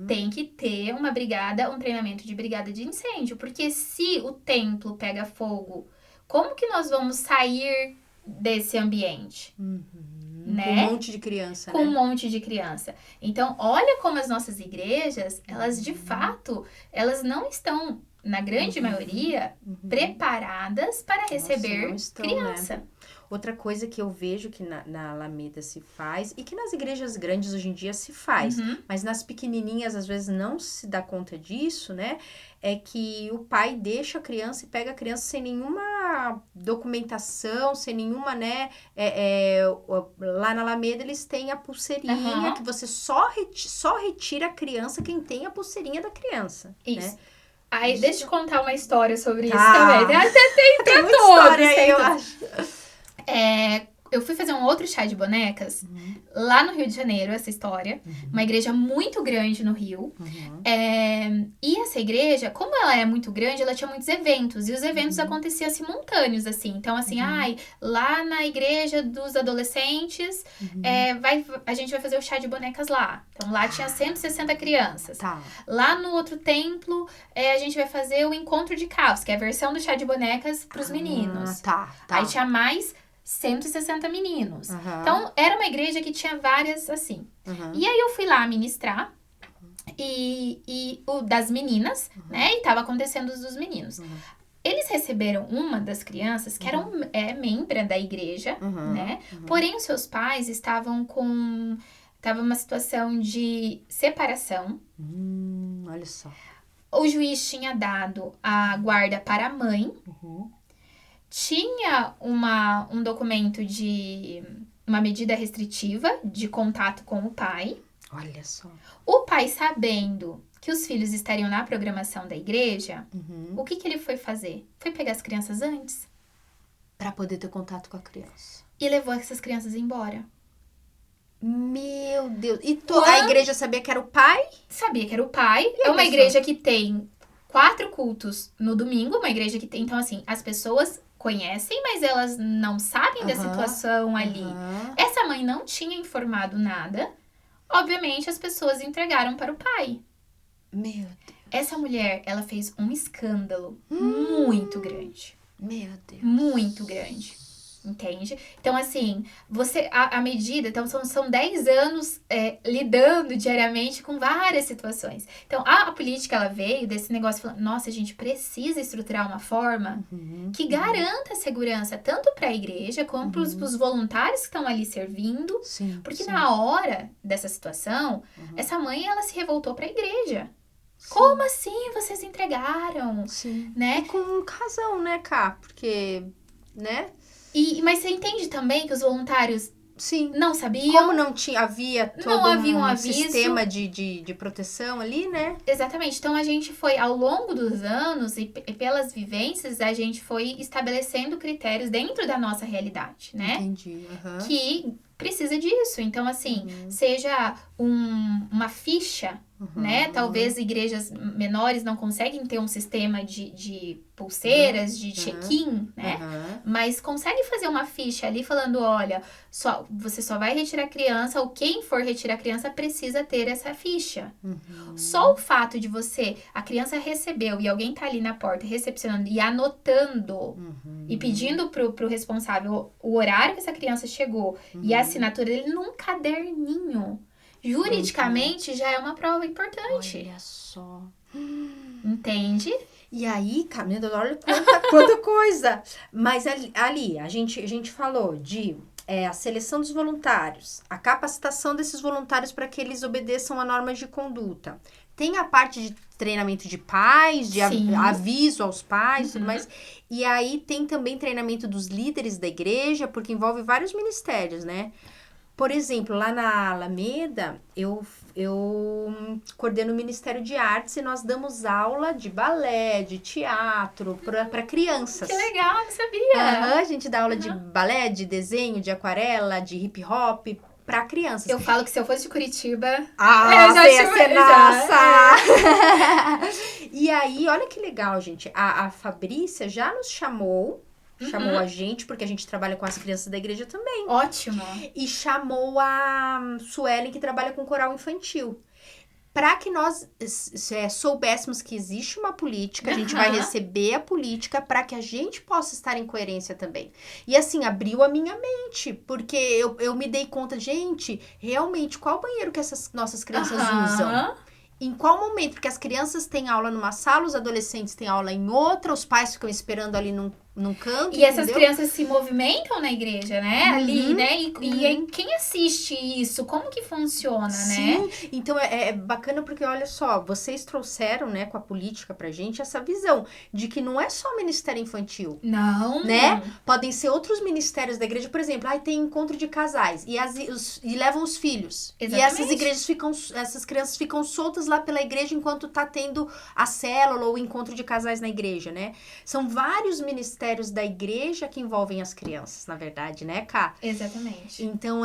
tem que ter uma brigada, um treinamento de brigada de incêndio, porque se o templo pega fogo, como que nós vamos sair desse ambiente, né? Com um monte de criança, Com né? um monte de criança. Então, olha como as nossas igrejas, elas de fato, elas não estão, na grande maioria, preparadas para receber não estão, criança. né? Outra coisa que eu vejo que na Alameda se faz, e que nas igrejas grandes hoje em dia se faz, mas nas pequenininhas às vezes não se dá conta disso, né? É que o pai deixa a criança e pega a criança sem nenhuma documentação, sem nenhuma, né? Lá na Alameda eles têm a pulseirinha, que você só retira a criança quem tem a pulseirinha da criança. Isso. Né? Aí, deixa eu contar uma história sobre isso Tá. também. Tem muita todos, história aí, tem eu todos. acho. Eu fui fazer um outro chá de bonecas lá no Rio de Janeiro, essa história. Uma igreja muito grande no Rio. E essa igreja, como ela é muito grande, ela tinha muitos eventos. E os eventos aconteciam simultâneos, assim. Então, assim, lá na igreja dos adolescentes, a gente vai fazer o chá de bonecas lá. Então, lá tinha 160 crianças. Tá. Lá no outro templo, a gente vai fazer o encontro de caos, que é a versão do chá de bonecas pros meninos. Tá. Aí tinha mais 160 meninos. Então, era uma igreja que tinha várias, assim. E aí, eu fui lá ministrar. E o das meninas, né? E tava acontecendo os dos meninos. Eles receberam uma das crianças, que era membro da igreja, né? Porém, os seus pais estavam com... Tava uma situação de separação. Olha só. O juiz tinha dado a guarda para a mãe. Tinha um documento de uma medida restritiva de contato com o pai. Olha só. O pai, sabendo que os filhos estariam na programação da igreja, o que ele foi fazer? Foi pegar as crianças antes Pra poder ter contato com a criança. e levou essas crianças embora. Meu Deus. E a igreja sabia que era o pai? Sabia que era o pai. E É uma a igreja que tem 4 cultos no domingo, uma igreja que tem... Então, assim, as pessoas conhecem, mas elas não sabem da situação ali. Essa mãe não tinha informado nada. Obviamente, as pessoas entregaram para o pai. Meu Deus. Essa mulher, ela fez um escândalo muito grande. Meu Deus. Muito grande. Entende? Então, assim, a medida... Então, são 10 anos lidando diariamente com várias situações. Então, a política, ela veio desse negócio falando, nossa, a gente precisa estruturar uma forma que garanta a segurança tanto para a igreja como para os voluntários que estão ali servindo. Sim, Porque sim. na hora dessa situação, essa mãe, ela se revoltou para a igreja. Sim. Como assim vocês entregaram? Sim. Né? E com razão, né, Cá? Porque, né? Mas você entende também que os voluntários Sim. não sabiam? Como não havia todo Não havia um um aviso. sistema de proteção ali, né? Exatamente. Então, a gente foi, ao longo dos anos e pelas vivências, a gente foi estabelecendo critérios dentro da nossa realidade, né? Entendi. Que precisa disso. Então, assim, seja uma ficha, né? Talvez igrejas menores não conseguem ter um sistema de pulseiras, de check-in, né? Mas consegue fazer uma ficha ali falando, olha, você só vai retirar a criança, ou quem for retirar a criança precisa ter essa ficha. Só o fato de a criança recebeu e alguém tá ali na porta recepcionando e anotando e pedindo pro responsável o horário que essa criança chegou e a assinatura dele num caderninho. Juridicamente já é uma prova importante. Olha só. Entende? E aí, Camila, olha quanta coisa. Mas ali, a gente falou de a seleção dos voluntários, a capacitação desses voluntários para que eles obedeçam a normas de conduta. Tem a parte de treinamento de pais, de aviso aos pais, tudo mais. E aí tem também treinamento dos líderes da igreja, porque envolve vários ministérios, né? Por exemplo, lá na Alameda, eu coordeno o Ministério de Artes e nós damos aula de balé, de teatro para crianças. Que legal, não sabia. A gente dá aula de balé, de desenho, de aquarela, de hip hop para crianças. Eu falo que se eu fosse de Curitiba... eu já ia ser nossa! E aí, olha que legal, gente. A Fabrícia já nos chamou a gente, porque a gente trabalha com as crianças da igreja também. Ótimo. E chamou a Suelen, que trabalha com coral infantil. Para que nós soubéssemos que existe uma política, a gente vai receber a política para que a gente possa estar em coerência também. E assim, abriu a minha mente, porque eu me dei conta, gente, realmente, qual banheiro que essas nossas crianças usam? Em qual momento? Porque as crianças têm aula numa sala, os adolescentes têm aula em outra, os pais ficam esperando ali num canto, e essas crianças se movimentam na igreja, né? Ali, né? E aí, quem assiste isso? Como que funciona, né? Sim, então é bacana porque, olha só, vocês trouxeram, né, com a política pra gente, essa visão de que não é só o Ministério Infantil. Não. Né? Podem ser outros ministérios da igreja, por exemplo, tem encontro de casais e levam os filhos. Exatamente. E essas crianças ficam soltas lá pela igreja enquanto tá tendo a célula ou o encontro de casais na igreja, né? São vários ministérios da igreja que envolvem as crianças, na verdade, né, Ká? Exatamente. Então,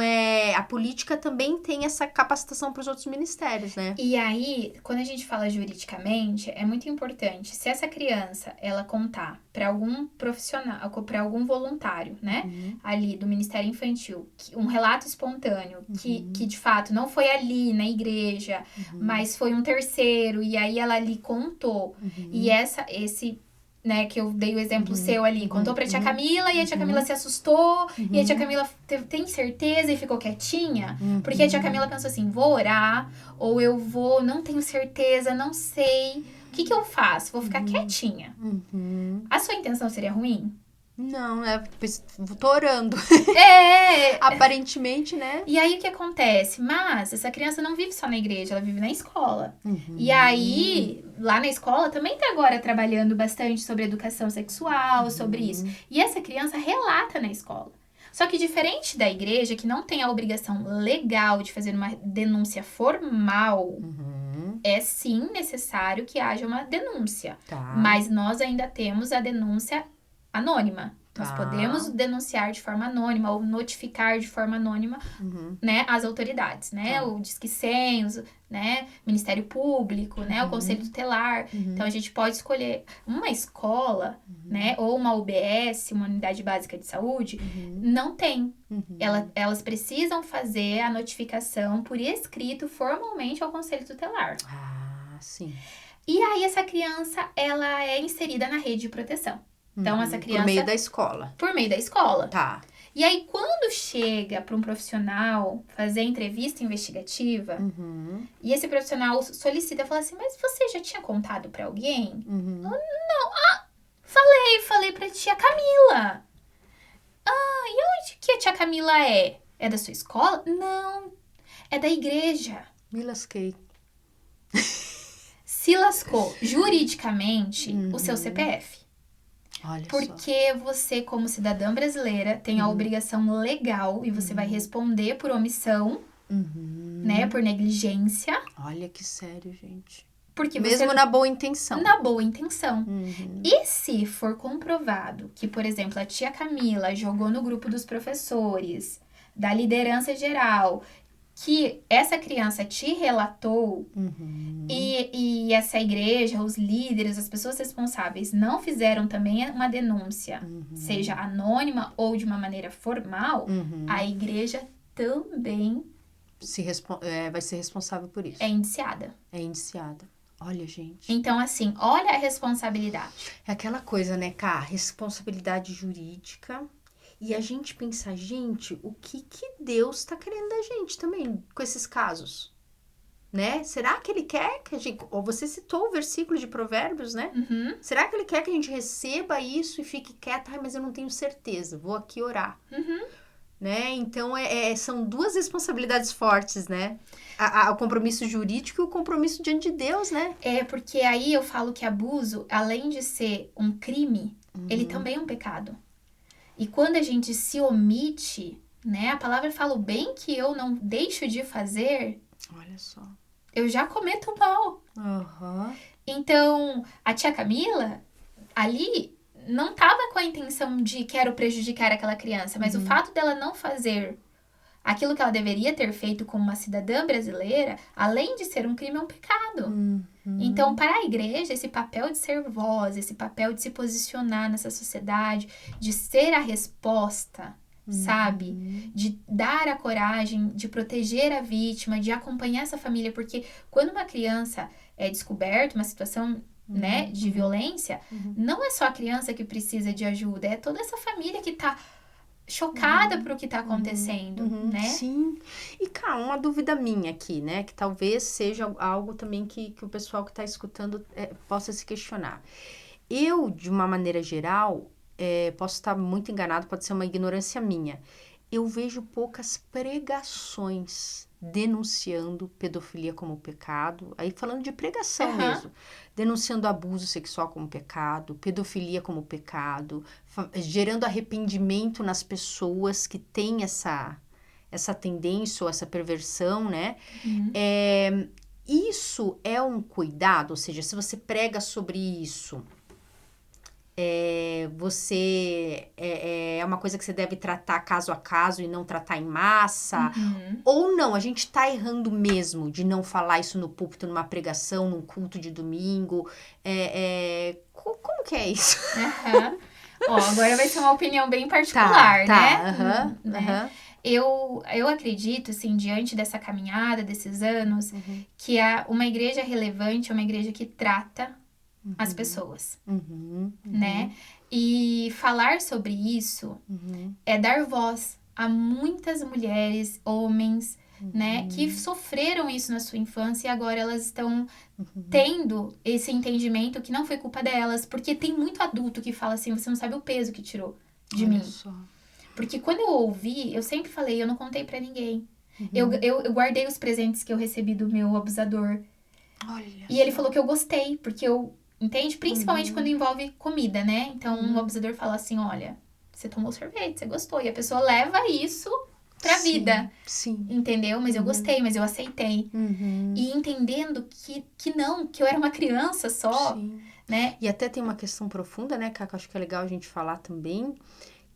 a política também tem essa capacitação para os outros ministérios, né? E aí, quando a gente fala juridicamente, é muito importante, se essa criança, ela contar para algum profissional, para algum voluntário, né, ali do Ministério Infantil, um relato espontâneo, que de fato não foi ali na igreja, mas foi um terceiro, e aí ela ali contou, e esse... né, que eu dei o exemplo seu ali, contou pra tia Camila e a tia Camila se assustou e a tia Camila tem certeza e ficou quietinha, porque a tia Camila pensou assim, vou orar, ou eu não tenho certeza, não sei, o que eu faço? Vou ficar quietinha. A sua intenção seria ruim? Não, tô orando. Aparentemente, né? E aí, o que acontece? Mas essa criança não vive só na igreja, ela vive na escola. E aí, lá na escola, também tá agora trabalhando bastante sobre educação sexual, sobre isso. E essa criança relata na escola. Só que diferente da igreja, que não tem a obrigação legal de fazer uma denúncia formal, é sim necessário que haja uma denúncia. Tá. Mas nós ainda temos a denúncia anônima. Nós Tá. podemos denunciar de forma anônima ou notificar de forma anônima, né, as autoridades, né? Tá. O Disque 100, né? Ministério Público, né? O Conselho Tutelar. Então, a gente pode escolher uma escola, né? Ou uma UBS, uma Unidade Básica de Saúde, não tem. Elas precisam fazer a notificação por escrito formalmente ao Conselho Tutelar. Ah, sim. E aí, essa criança, ela é inserida na rede de proteção. Então, essa criança... Por meio da escola. Por meio da escola. Tá. E aí, quando chega para um profissional fazer a entrevista investigativa, e esse profissional solicita, fala assim, mas você já tinha contado para alguém? Não, falei pra tia Camila. Ah, e onde que a tia Camila é? É da sua escola? Não, é da igreja. Me lasquei. Se lascou juridicamente o seu CPF. Olha só. Porque você, como cidadã brasileira, tem a obrigação legal e você vai responder por omissão, né? Por negligência. Olha que sério, gente. Porque Mesmo você... na boa intenção. Na boa intenção. E se for comprovado que, por exemplo, a tia Camila jogou no grupo dos professores, da liderança geral, que essa criança te relatou e essa igreja, os líderes, as pessoas responsáveis não fizeram também uma denúncia, seja anônima ou de uma maneira formal, a igreja também vai ser responsável por isso. é indiciada. É indiciada. Olha, gente. Então, assim, olha a responsabilidade. É aquela coisa, né, Cá? Responsabilidade jurídica. E a gente pensa, gente, o que Deus tá querendo da gente também com esses casos? Né? Será que Ele quer que a gente... Ou você citou o versículo de Provérbios, né? Será que Ele quer que a gente receba isso e fique quieta? Ai, mas eu não tenho certeza. Vou aqui orar. Né? Então, são duas responsabilidades fortes, né? O compromisso jurídico e o compromisso diante de Deus, né? É, porque aí eu falo que abuso, além de ser um crime, ele também é um pecado. E quando a gente se omite, né? A palavra fala o bem que eu não deixo de fazer. Olha só. Eu já cometo mal. Então, a tia Camila, ali, não estava com a intenção de quero prejudicar aquela criança. Mas o fato dela não fazer aquilo que ela deveria ter feito como uma cidadã brasileira, além de ser um crime, é um pecado. Então, para a igreja, esse papel de ser voz, esse papel de se posicionar nessa sociedade, de ser a resposta, sabe? De dar a coragem, de proteger a vítima, de acompanhar essa família. Porque quando uma criança é descoberta, uma situação, né, de violência, não é só a criança que precisa de ajuda, é toda essa família que tá chocada por o que tá acontecendo, né? Sim. E, cara, uma dúvida minha aqui, né? Que talvez seja algo também que o pessoal que tá escutando possa se questionar. Eu, de uma maneira geral, posso estar muito enganado, pode ser uma ignorância minha. Eu vejo poucas pregações denunciando pedofilia como pecado, aí falando de pregação mesmo, denunciando abuso sexual como pecado, pedofilia como pecado, gerando arrependimento nas pessoas que têm essa tendência ou essa perversão, né? Isso é um cuidado, ou seja, se você prega sobre isso, você é uma coisa que você deve tratar caso a caso e não tratar em massa, ou não, a gente tá errando mesmo de não falar isso no púlpito, numa pregação, num culto de domingo, como que é isso? Ó, agora vai ser uma opinião bem particular, né? Eu acredito, assim, diante dessa caminhada, desses anos, que uma igreja relevante é uma igreja que trata as pessoas, né? E falar sobre isso é dar voz a muitas mulheres, homens, né? Que sofreram isso na sua infância e agora elas estão tendo esse entendimento que não foi culpa delas. Porque tem muito adulto que fala assim, você não sabe o peso que tirou de mim. Porque quando eu ouvi, eu sempre falei, eu não contei pra ninguém. Eu guardei os presentes que eu recebi do meu abusador. E ele falou que eu gostei, porque eu... Entende? Principalmente quando envolve comida, né? Então, o abusador fala assim, olha, você tomou sorvete, você gostou. E a pessoa leva isso pra vida. Sim. Entendeu? Mas eu gostei, mas eu aceitei. E entendendo que eu era uma criança só, Sim. né? E até tem uma questão profunda, né, Cá, que eu acho que é legal a gente falar também,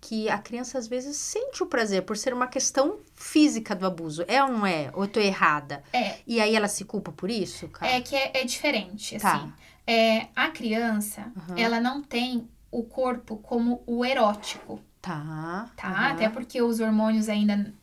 que a criança às vezes sente o prazer por ser uma questão física do abuso. É ou não é? Ou eu tô errada? E aí ela se culpa por isso, Cá? É que é diferente, Tá. assim. A criança, ela não tem o corpo como o erótico, Tá. tá? Até porque os hormônios ainda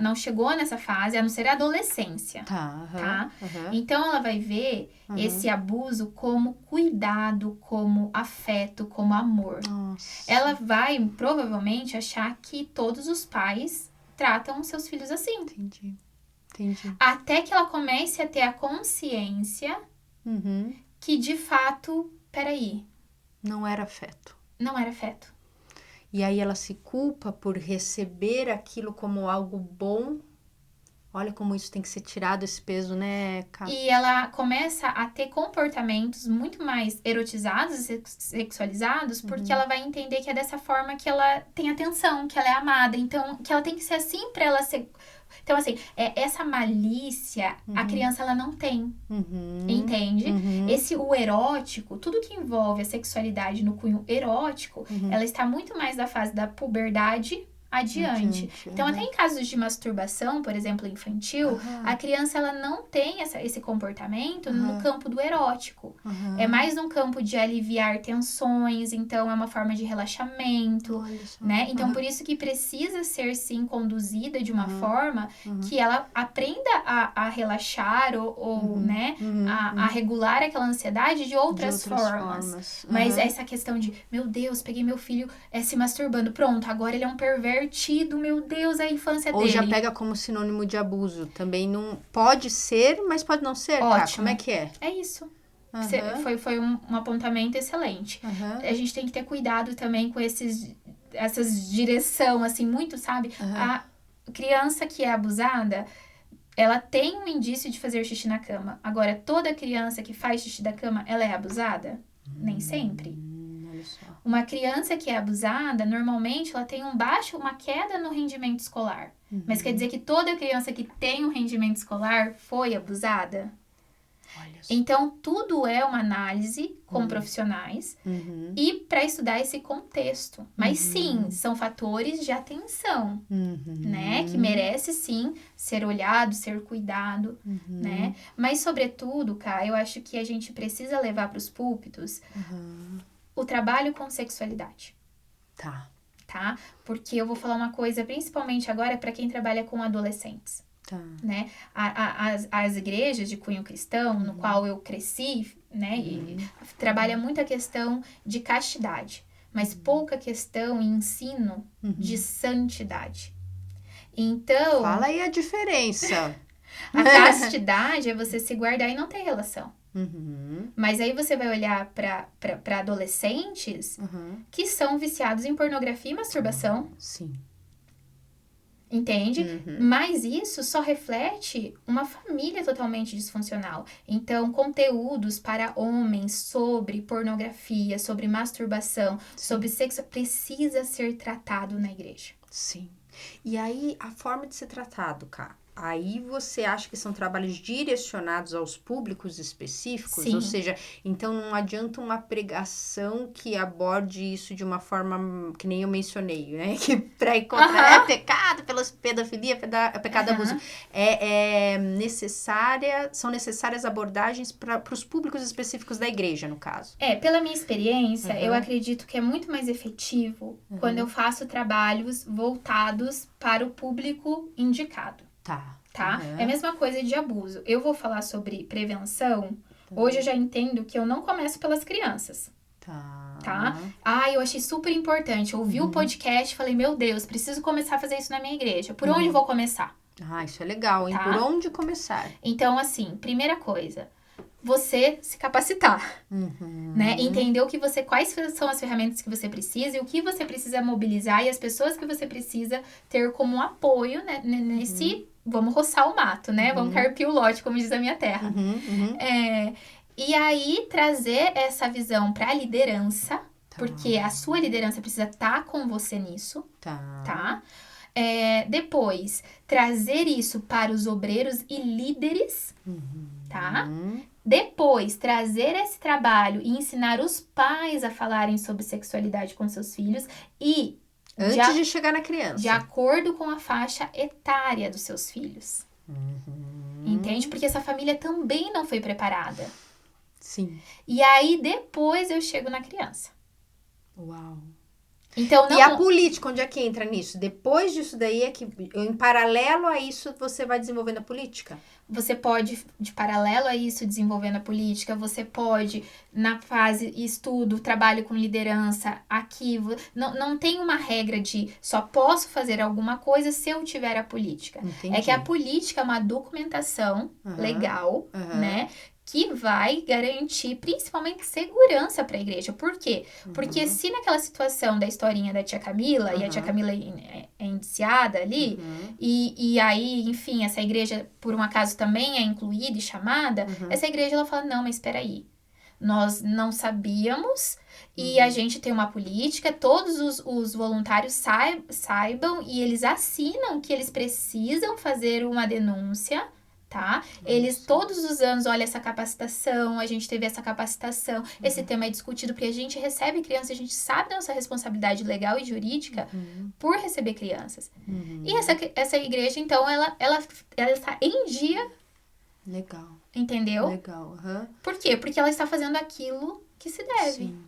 não chegou nessa fase, a não ser a adolescência. Tá? Então, ela vai ver esse abuso como cuidado, como afeto, como amor. Nossa. Ela vai, provavelmente, achar que todos os pais tratam seus filhos assim. Entendi. Até que ela comece a ter a consciência que, de fato, peraí, Não era afeto. não era afeto. E aí ela se culpa por receber aquilo como algo bom. Olha como isso tem que ser tirado, esse peso, né, Cá? E ela começa a ter comportamentos muito mais erotizados e sexualizados, porque ela vai entender que é dessa forma que ela tem atenção, que ela é amada. Então, que ela tem que ser assim pra ela ser... Então, assim, essa malícia, a criança, ela não tem. Entende? O erótico, tudo que envolve a sexualidade no cunho erótico, ela está muito mais da fase da puberdade adiante. Então, até em casos de masturbação, por exemplo, infantil, a criança, ela não tem esse comportamento no campo do erótico. É mais no campo de aliviar tensões, então é uma forma de relaxamento, né? Então, por isso que precisa ser, sim, conduzida de uma forma que ela aprenda a relaxar ou né, a regular aquela ansiedade de outras formas. Mas essa questão de, meu Deus, peguei meu filho se masturbando, pronto, agora ele é um pervertido, meu Deus, a infância dele. Ou já pega como sinônimo de abuso. Também não pode ser, mas pode não ser, tá? Como é que é? É isso. Foi um apontamento excelente. A gente tem que ter cuidado também com essas direção, assim, muito, sabe? A criança que é abusada, ela tem um indício de fazer xixi na cama. Agora, toda criança que faz xixi na cama, ela é abusada? Nem sempre. Uma criança que é abusada, normalmente, ela tem uma queda no rendimento escolar. Mas quer dizer que toda criança que tem um rendimento escolar foi abusada? Então, tudo é uma análise com profissionais e para estudar esse contexto. Mas sim, são fatores de atenção, né? Que merece sim ser olhado, ser cuidado, né? Mas, sobretudo, Cá, eu acho que a gente precisa levar para os púlpitos o trabalho com sexualidade. Tá? Porque eu vou falar uma coisa, principalmente agora, para quem trabalha com adolescentes. Né? As igrejas de cunho cristão, no qual eu cresci, né? E trabalha muito a questão de castidade, mas pouca questão e ensino de santidade. Então... Fala aí a diferença. A castidade é você se guardar e não ter relação. Mas aí você vai olhar para adolescentes que são viciados em pornografia e masturbação. Sim. Entende? Mas isso só reflete uma família totalmente disfuncional. Então, conteúdos para homens sobre pornografia, sobre masturbação, sobre sexo, precisa ser tratado na igreja. Sim. E aí, a forma de ser tratado, Cá? Aí você acha que são trabalhos direcionados aos públicos específicos? Sim. Ou seja, então não adianta uma pregação que aborde isso de uma forma que nem eu mencionei, né? Que para encontrar é pecado pela pedofilia, é pecado abuso. São necessárias abordagens para os públicos específicos da igreja, no caso. Pela minha experiência, eu acredito que é muito mais efetivo quando eu faço trabalhos voltados para o público indicado. Tá? É a mesma coisa de abuso. Eu vou falar sobre prevenção. Hoje eu já entendo que eu não começo pelas crianças. Tá? Eu achei super importante. Eu ouvi o podcast e falei, meu Deus, preciso começar a fazer isso na minha igreja. Por onde eu vou começar? Isso é legal, hein? Tá? Por onde começar? Então, assim, primeira coisa, você se capacitar, né? Entender quais são as ferramentas que você precisa e o que você precisa mobilizar e as pessoas que você precisa ter como apoio, né? Nesse, vamos roçar o mato, né? Vamos carpir o lote, como diz a minha terra. E aí, trazer essa visão para a liderança, Porque a sua liderança precisa estar com você nisso, tá? Depois, trazer isso para os obreiros e líderes, tá? Depois, trazer esse trabalho e ensinar os pais a falarem sobre sexualidade com seus filhos e... Antes de chegar na criança. De acordo com a faixa etária dos seus filhos. Entende? Porque essa família também não foi preparada. Sim. E aí, depois eu chego na criança. Uau. Então, E a política, onde é que entra nisso? Depois disso daí é que, em paralelo a isso, você vai desenvolvendo a política? Você pode, de paralelo a isso, desenvolvendo a política, você pode, na fase estudo, trabalho com liderança, aqui, não tem uma regra de só posso fazer alguma coisa se eu tiver a política. Entendi. É que a política é uma documentação legal, né? Que vai garantir principalmente segurança para a igreja. Por quê? Porque se naquela situação da historinha da tia Camila, e a tia Camila é indiciada ali, e aí, enfim, essa igreja, por um acaso, também é incluída e chamada, essa igreja, ela fala, não, mas espera aí. Nós não sabíamos e a gente tem uma política, todos os voluntários saibam e eles assinam que eles precisam fazer uma denúncia, tá? Eles todos os anos olham essa capacitação, a gente teve essa capacitação, esse tema é discutido porque a gente recebe crianças, a gente sabe da nossa responsabilidade legal e jurídica por receber crianças. E essa igreja, então, ela está em dia. Legal. Entendeu? Legal. Por quê? Porque ela está fazendo aquilo que se deve. Sim.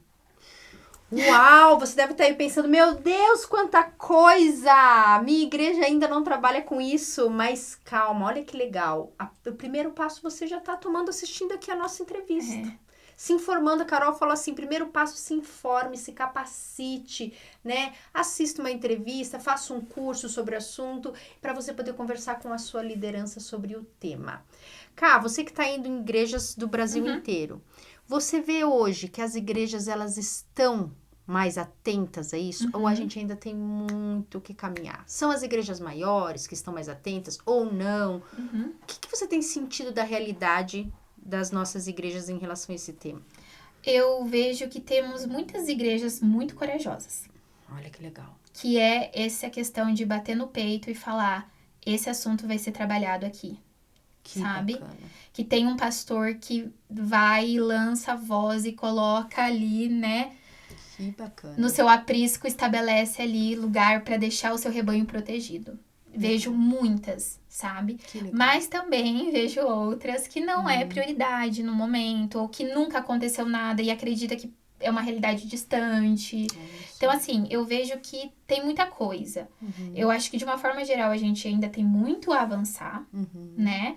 Uau, você deve estar aí pensando, meu Deus, quanta coisa! Minha igreja ainda não trabalha com isso, mas calma, olha que legal. O primeiro passo você já está tomando assistindo aqui a nossa entrevista. Se informando, a Carol falou assim, primeiro passo, se informe, se capacite, né? Assista uma entrevista, faça um curso sobre o assunto, para você poder conversar com a sua liderança sobre o tema. Cá, você que está indo em igrejas do Brasil inteiro, você vê hoje que as igrejas, elas estão mais atentas a isso? Ou a gente ainda tem muito que caminhar? São as igrejas maiores que estão mais atentas ou não? O que você tem sentido da realidade das nossas igrejas em relação a esse tema? Eu vejo que temos muitas igrejas muito corajosas. Olha que legal. Que é essa questão de bater no peito e falar, esse assunto vai ser trabalhado aqui. Que sabe? Bacana. Que tem um pastor que vai e lança a voz e coloca ali, né? Que bacana. No seu aprisco estabelece ali lugar para deixar o seu rebanho protegido. Vejo muitas, sabe? Que legal. Mas também vejo outras que não é prioridade no momento, ou que nunca aconteceu nada e acredita que é uma realidade distante. Então, assim, eu vejo que tem muita coisa. Eu acho que, de uma forma geral, a gente ainda tem muito a avançar, né?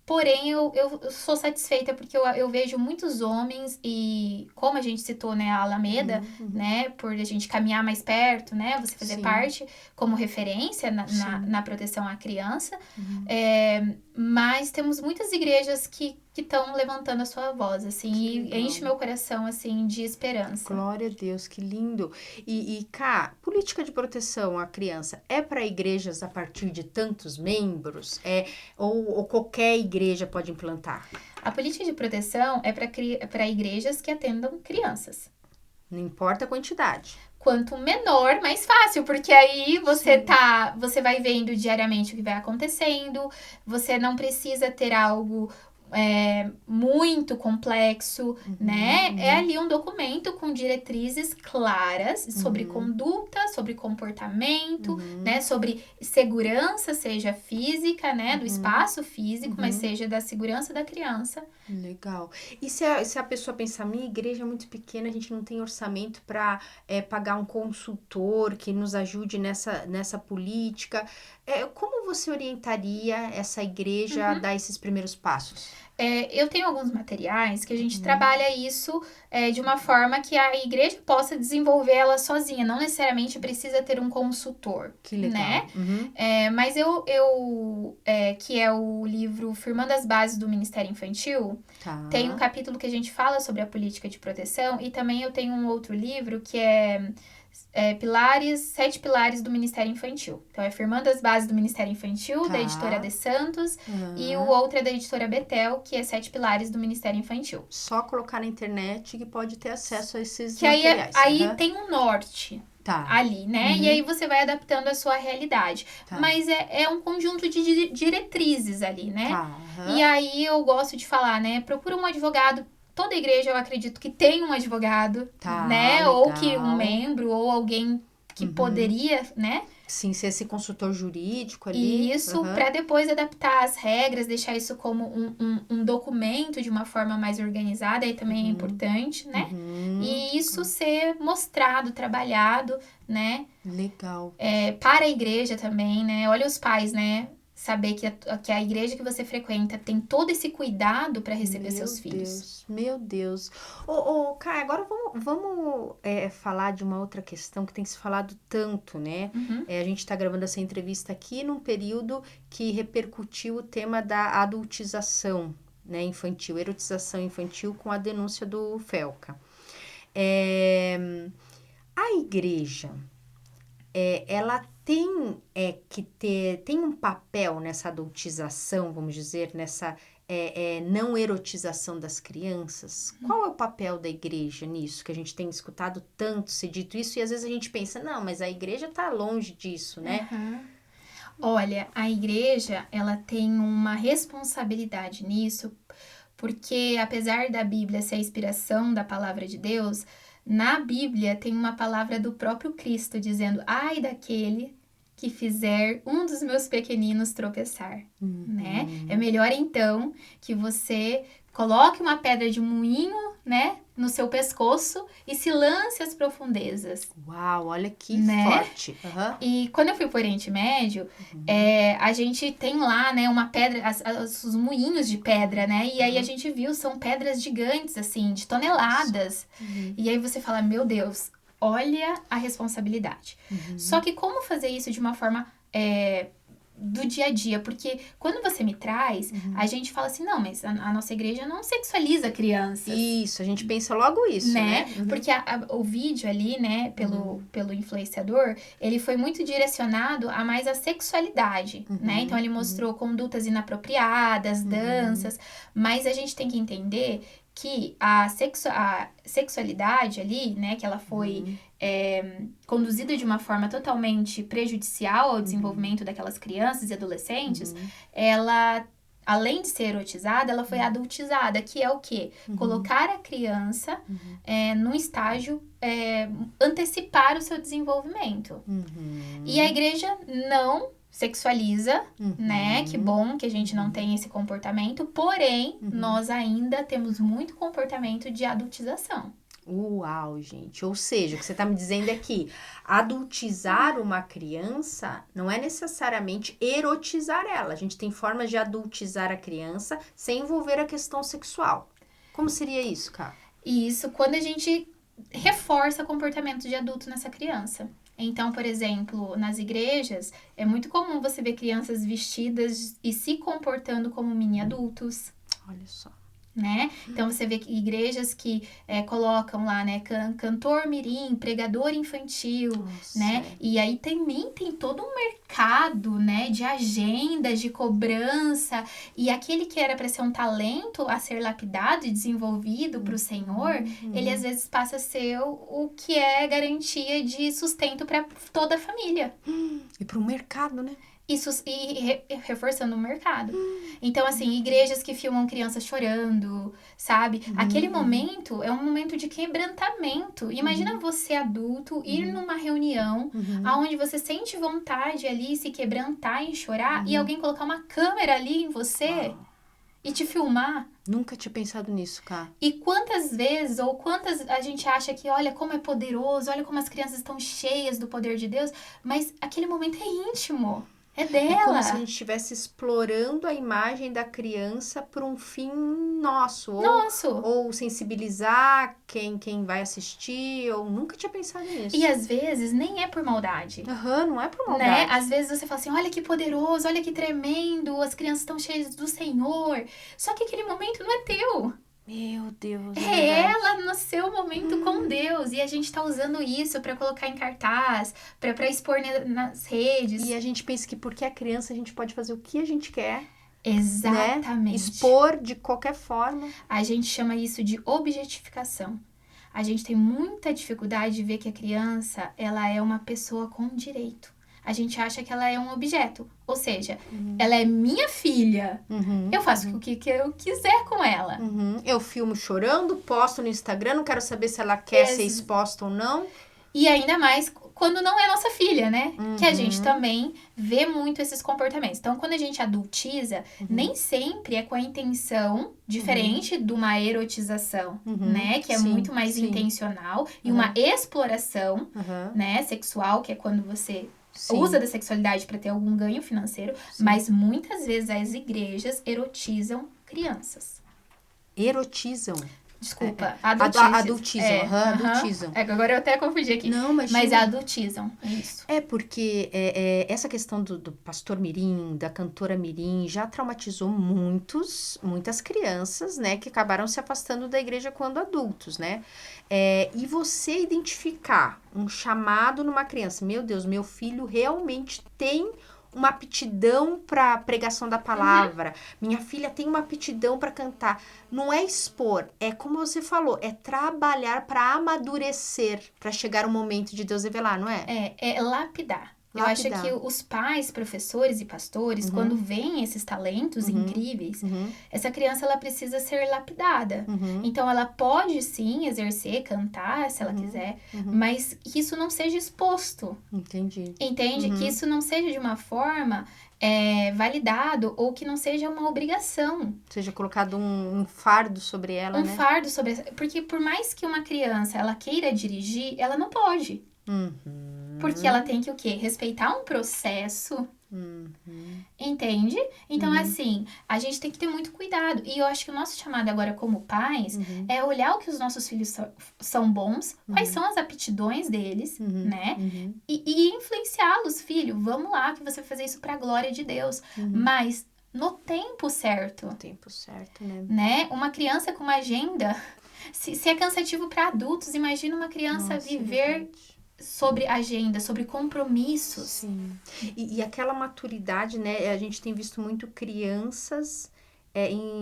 Porém, eu sou satisfeita porque eu vejo muitos homens e, como a gente citou, né, a Alameda, né, por a gente caminhar mais perto, né, você fazer parte como referência na proteção à criança, mas temos muitas igrejas que estão levantando a sua voz, assim, e enche meu coração, assim, de esperança. Glória a Deus, que lindo. E cá, política de proteção à criança é para igrejas a partir de tantos membros? Ou qualquer igreja pode implantar? A política de proteção é para igrejas que atendam crianças. Não importa a quantidade. Quanto menor, mais fácil, porque aí você vai vendo diariamente o que vai acontecendo, você não precisa ter algo muito complexo, né? É ali um documento com diretrizes claras sobre conduta, sobre comportamento, né? Sobre segurança, seja física, né? Do espaço físico, mas seja da segurança da criança. Legal. E se a pessoa pensar, minha igreja é muito pequena, a gente não tem orçamento para pagar um consultor que nos ajude nessa política, como você orientaria essa igreja a dar esses primeiros passos? Eu tenho alguns materiais que a gente trabalha isso de uma forma que a igreja possa desenvolver ela sozinha. Não necessariamente precisa ter um consultor. Que legal. Né? Mas que é o livro Firmando as Bases do Ministério Infantil, tem um capítulo que a gente fala sobre a política de proteção. E também eu tenho um outro livro que é 7 pilares do Ministério Infantil. Então, é Firmando as Bases do Ministério Infantil, da editora De Santos, e o outro é da editora Betel, que é 7 pilares do Ministério Infantil. Só colocar na internet que pode ter acesso a esses que materiais. Aí tem um norte. Tá. Ali, né? E aí você vai adaptando a sua realidade. Tá. Mas é um conjunto de diretrizes ali, né? Tá. E aí eu gosto de falar, né? Procura um advogado. Toda igreja, eu acredito que tem um advogado, né? Legal. Ou que um membro, ou alguém que poderia, né? Sim, ser esse consultor jurídico ali. Isso, para depois adaptar as regras, deixar isso como um documento de uma forma mais organizada, aí também é importante, né? E isso ser mostrado, trabalhado, né? Legal. Para a igreja também, né? Olha os pais, né? Saber que a igreja que você frequenta tem todo esse cuidado para receber seus filhos. Meu Deus. Kai, agora vamos falar de uma outra questão que tem se falado tanto, né? A gente está gravando essa entrevista aqui num período que repercutiu o tema da adultização, né, infantil, erotização infantil, com a denúncia do Felca. A igreja, ela tem um papel nessa adultização, vamos dizer, nessa não erotização das crianças? Qual é o papel da igreja nisso? Que a gente tem escutado tanto ser dito isso, e às vezes a gente pensa, não, mas a igreja está longe disso, né? Olha, a igreja, ela tem uma responsabilidade nisso, porque apesar da Bíblia ser a inspiração da palavra de Deus, na Bíblia tem uma palavra do próprio Cristo dizendo, ai daquele que fizer um dos meus pequeninos tropeçar, né? É melhor, então, que você coloque uma pedra de moinho, né, no seu pescoço e se lance às profundezas. Uau, olha que forte. E quando eu fui para o Oriente Médio, a gente tem lá, né, uma pedra, os moinhos de pedra, né? E aí a gente viu, são pedras gigantes, assim, de toneladas. E aí você fala, meu Deus, olha a responsabilidade. Só que como fazer isso de uma forma do dia a dia? Porque quando você me traz, a gente fala assim, não, mas a nossa igreja não sexualiza crianças. Isso, a gente pensa logo isso, né? Porque o vídeo ali, né, pelo influenciador, ele foi muito direcionado a mais a sexualidade, né? Então, ele mostrou condutas inapropriadas, danças, mas a gente tem que entender que a sexualidade ali, né, que ela foi conduzida de uma forma totalmente prejudicial ao desenvolvimento daquelas crianças e adolescentes, ela, além de ser erotizada, ela foi adultizada, que é o quê? Colocar a criança num estágio, antecipar o seu desenvolvimento. E a igreja não sexualiza, né? Que bom que a gente não tem esse comportamento, porém, nós ainda temos muito comportamento de adultização. Uau, gente. Ou seja, o que você está me dizendo é que adultizar uma criança não é necessariamente erotizar ela. A gente tem formas de adultizar a criança sem envolver a questão sexual. Como seria isso, Ká? Isso, quando a gente reforça comportamento de adulto nessa criança. Então, por exemplo, nas igrejas, é muito comum você ver crianças vestidas e se comportando como mini adultos. Olha só. Né? Então, você vê que igrejas que colocam lá, né, cantor mirim, pregador infantil, né? E aí também tem todo um mercado, né, de agendas, de cobrança, e aquele que era para ser um talento a ser lapidado e desenvolvido para o Senhor, ele às vezes passa a ser o que é garantia de sustento para toda a família. E para o mercado, né? Reforçando o mercado. Então, assim, igrejas que filmam crianças chorando, sabe? Aquele momento é um momento de quebrantamento. Imagina você, adulto, ir numa reunião onde você sente vontade ali, se quebrantar e chorar, e alguém colocar uma câmera ali em você e te filmar. Nunca tinha pensado nisso, Ká. E quantas vezes, ou quantas a gente acha que, olha como é poderoso, olha como as crianças estão cheias do poder de Deus, mas aquele momento é íntimo. É dela. É como se a gente estivesse explorando a imagem da criança por um fim nosso. Ou sensibilizar quem vai assistir. Eu nunca tinha pensado nisso. E às vezes nem é por maldade. Não é por maldade. Né? Às vezes você fala assim, olha que poderoso, olha que tremendo, as crianças estão cheias do Senhor. Só que aquele momento não é teu. Meu Deus. É verdade. ela no seu momento com Deus. E a gente tá usando isso pra colocar em cartaz, pra expor nas redes. E a gente pensa que porque é criança a gente pode fazer o que a gente quer, né? Exatamente. Expor de qualquer forma. A gente chama isso de objetificação. A gente tem muita dificuldade de ver que a criança, ela é uma pessoa com direito. A gente acha que ela é um objeto. Ou seja, ela é minha filha. Eu faço o que eu quiser com ela. Eu filmo chorando, posto no Instagram, não quero saber se ela quer ser exposta ou não. E ainda mais quando não é nossa filha, né? Que a gente também vê muito esses comportamentos. Então, quando a gente adultiza, nem sempre é com a intenção diferente de uma erotização, né? Que é muito mais intencional. E uma exploração, né? Sexual, que é quando você usa da sexualidade para ter algum ganho financeiro. Mas muitas vezes as igrejas erotizam crianças. Erotizam. Desculpa, adultizam. Adultizam. Agora eu até confundi aqui. Não, mas adultizam, é isso. É porque essa questão do pastor mirim, da cantora mirim, já traumatizou muitas crianças, né? Que acabaram se afastando da igreja quando adultos, né? E você identificar um chamado numa criança. Meu Deus, meu filho realmente tem uma aptidão para pregação da palavra. Minha filha tem uma aptidão para cantar. Não é expor, é como você falou, é trabalhar para amadurecer, para chegar o momento de Deus revelar, não é? É lapidar. Eu acho que os pais, professores e pastores, quando veem esses talentos incríveis, essa criança ela precisa ser lapidada. Então, ela pode sim exercer, cantar, se ela quiser, mas que isso não seja exposto. Entendi. Entende? Que isso não seja de uma forma validado ou que não seja uma obrigação. Seja colocado um fardo sobre ela, né? Um fardo sobre... Porque por mais que uma criança ela queira dirigir, ela não pode. Porque ela tem que o quê? Respeitar um processo. Entende? Então, assim, a gente tem que ter muito cuidado. E eu acho que o nosso chamado agora como pais é olhar o que os nossos filhos são bons, quais são as aptidões deles, né? E influenciá-los, filho, vamos lá, que você vai fazer isso pra glória de Deus. Mas no tempo certo. No tempo certo, né? Uma criança com uma agenda... Se é cansativo para adultos, imagina uma criança viver... sobre agenda, sobre compromissos. Sim. E aquela maturidade, né? A gente tem visto muito crianças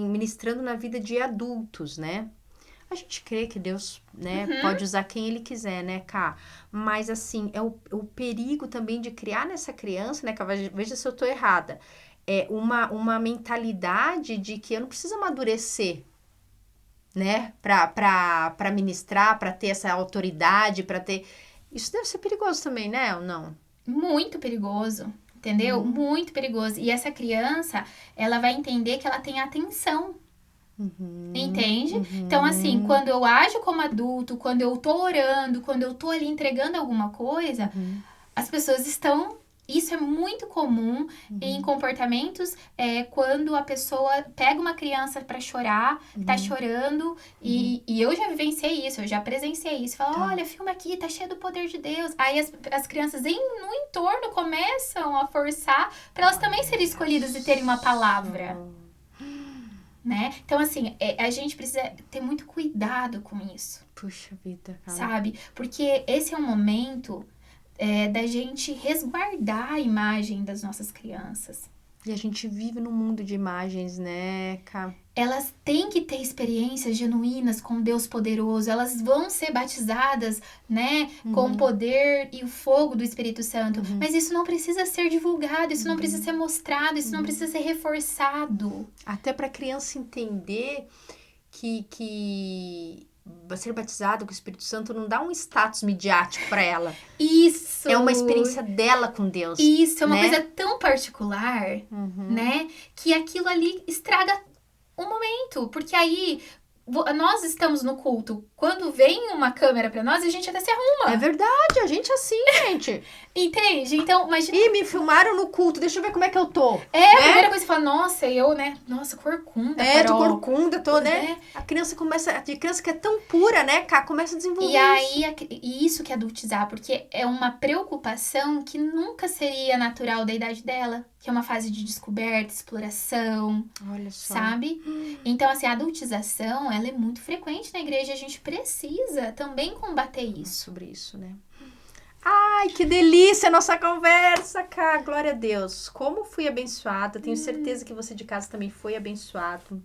ministrando na vida de adultos, né? A gente crê que Deus, né, pode usar quem Ele quiser, né, Cá? Mas, assim, é o perigo também de criar nessa criança, né, Cá? Veja se eu tô errada. É uma mentalidade de que eu não preciso amadurecer, né? Pra ministrar, pra ter essa autoridade, pra ter... Isso deve ser perigoso também, né? Ou não? Muito perigoso, entendeu? Muito perigoso. E essa criança, ela vai entender que ela tem atenção. Entende? Então, assim, quando eu ajo como adulto, quando eu tô orando, quando eu tô ali entregando alguma coisa, as pessoas estão... Isso é muito comum em comportamentos quando a pessoa pega uma criança pra chorar, tá chorando, e eu já vivenciei isso, eu já presenciei isso. Fala, olha, filma aqui, tá cheio do poder de Deus. Aí as crianças no entorno começam a forçar pra elas também serem escolhidas e terem uma palavra. Né? Então, assim, a gente precisa ter muito cuidado com isso. Puxa vida, cara. Sabe? Porque esse é um momento... da gente resguardar a imagem das nossas crianças. E a gente vive num mundo de imagens, né, Cá? Elas têm que ter experiências genuínas com Deus poderoso. Elas vão ser batizadas, né, com o poder e o fogo do Espírito Santo. Mas isso não precisa ser divulgado, isso não precisa ser mostrado, isso não precisa ser reforçado. Até para a criança entender que ser batizado com o Espírito Santo não dá um status midiático para ela. Isso! É uma experiência dela com Deus. Isso, é uma né? coisa tão particular, né? Que aquilo ali estraga o momento. Porque aí, nós estamos no culto quando vem uma câmera pra nós, a gente até se arruma. É verdade, a gente é assim, gente. Entende? Então, imagina... Ih, me filmaram no culto, deixa eu ver como é que eu tô. A primeira coisa que você fala, nossa, eu, né? Nossa, corcunda, tô Carol. corcunda, tô, né? A criança que é tão pura, né, Cá? Começa a desenvolver E aí, e isso que é adultizar, porque é uma preocupação que nunca seria natural da idade dela. Que é uma fase de descoberta, exploração, olha só. Sabe? Então, assim, a adultização, ela é muito frequente na igreja. A gente precisa também combater isso. Sobre isso, né? Ai, que delícia a nossa conversa, Cá. Glória a Deus. Como fui abençoada. Tenho certeza que você de casa também foi abençoado.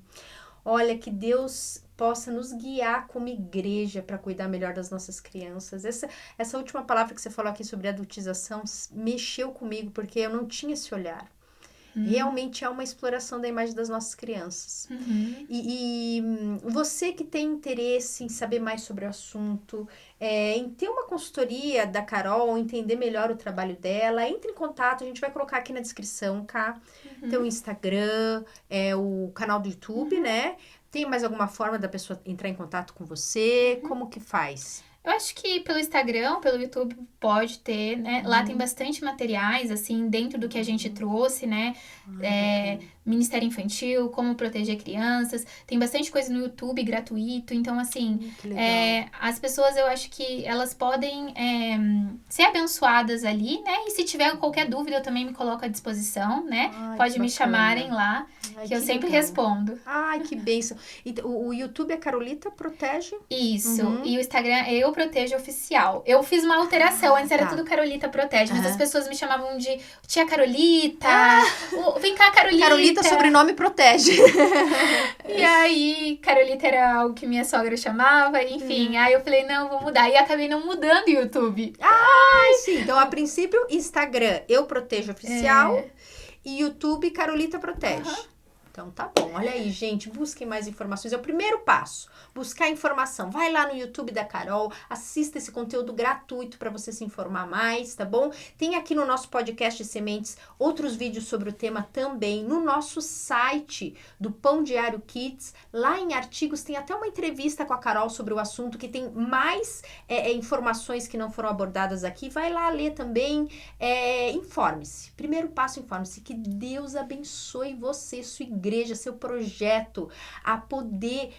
Olha, que Deus possa nos guiar como igreja para cuidar melhor das nossas crianças. Essa última palavra que você falou aqui sobre adultização mexeu comigo, porque eu não tinha esse olhar. Realmente é uma exploração da imagem das nossas crianças. E você que tem interesse em saber mais sobre o assunto, em ter uma consultoria da Carol, entender melhor o trabalho dela, entre em contato, a gente vai colocar aqui na descrição, Cá. Tem o Instagram, o canal do YouTube, né? Tem mais alguma forma da pessoa entrar em contato com você? Como que faz? Eu acho que pelo Instagram, pelo YouTube pode ter, né? Lá tem bastante materiais, assim, dentro do que a gente trouxe, né? Ministério Infantil, como proteger crianças. Tem bastante coisa no YouTube gratuito. Então, assim, as pessoas, eu acho que elas podem ser abençoadas ali, né? E se tiver qualquer dúvida, eu também me coloco à disposição, né? Pode me chamarem lá, que eu sempre respondo. Ai, que bênção. Então, o YouTube é Carolita Protege? Isso. E o Instagram é Eu Protejo Oficial. Eu fiz uma alteração. Antes era tudo Carolita Protege, mas as pessoas me chamavam de Tia Carolita. Vem cá, Carolita. Carolita, sobrenome Protege. E aí, Carolita era algo que minha sogra chamava, enfim. Aí eu falei, não, vou mudar. E acabei não mudando o YouTube. Sim. Então, a princípio, Instagram, Eu Protejo Oficial. E YouTube, Carolita Protege. Então, tá bom. Olha aí, gente. Busquem mais informações. É o primeiro passo. Buscar informação. Vai lá no YouTube da Carol. Assista esse conteúdo gratuito para você se informar mais, tá bom? Tem aqui no nosso podcast de Sementes outros vídeos sobre o tema também. No nosso site do Pão Diário Kids. Lá em artigos tem até uma entrevista com a Carol sobre o assunto que tem mais informações que não foram abordadas aqui. Vai lá ler também. Informe-se. Primeiro passo, informe-se. Que Deus abençoe você, sua igreja, seu projeto, a poder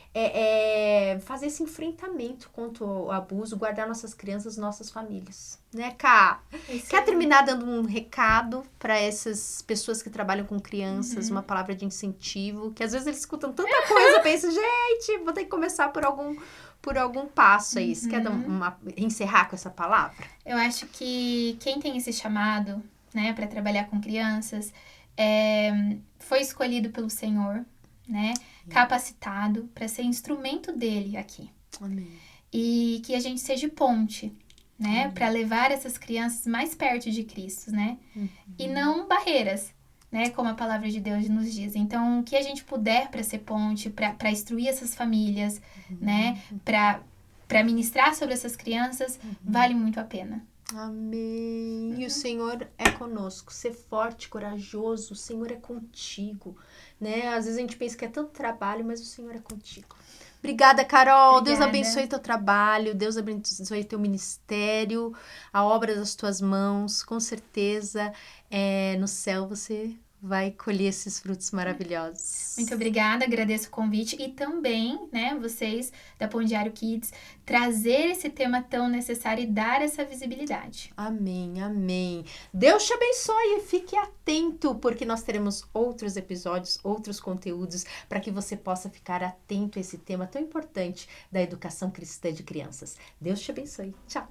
fazer esse enfrentamento contra o abuso, guardar nossas crianças, nossas famílias. Né, Cá? Quer terminar dando um recado para essas pessoas que trabalham com crianças, uma palavra de incentivo, que às vezes eles escutam tanta coisa, pensam, gente, vou ter que começar por algum passo aí. Você quer encerrar com essa palavra? Eu acho que quem tem esse chamado, né, para trabalhar com crianças, foi escolhido pelo Senhor, né? Capacitado para ser instrumento dele aqui. Amém. E que a gente seja ponte, né? Para levar essas crianças mais perto de Cristo, né? E não barreiras, né? Como a palavra de Deus nos diz. Então, o que a gente puder para ser ponte, para instruir essas famílias, né? Para ministrar sobre essas crianças, vale muito a pena. Amém. E o Senhor é conosco. Ser forte, corajoso. O Senhor é contigo, né? Às vezes a gente pensa que é tanto trabalho, mas o Senhor é contigo. Obrigada, Carol. Obrigada. Deus abençoe teu trabalho. Deus abençoe teu ministério, a obra das tuas mãos. Com certeza, no céu você vai colher esses frutos maravilhosos. Muito obrigada, agradeço o convite e também, né, vocês da Pão Diário Kids, trazer esse tema tão necessário e dar essa visibilidade. Amém, amém. Deus te abençoe e fique atento, porque nós teremos outros episódios, outros conteúdos, para que você possa ficar atento a esse tema tão importante da educação cristã de crianças. Deus te abençoe. Tchau.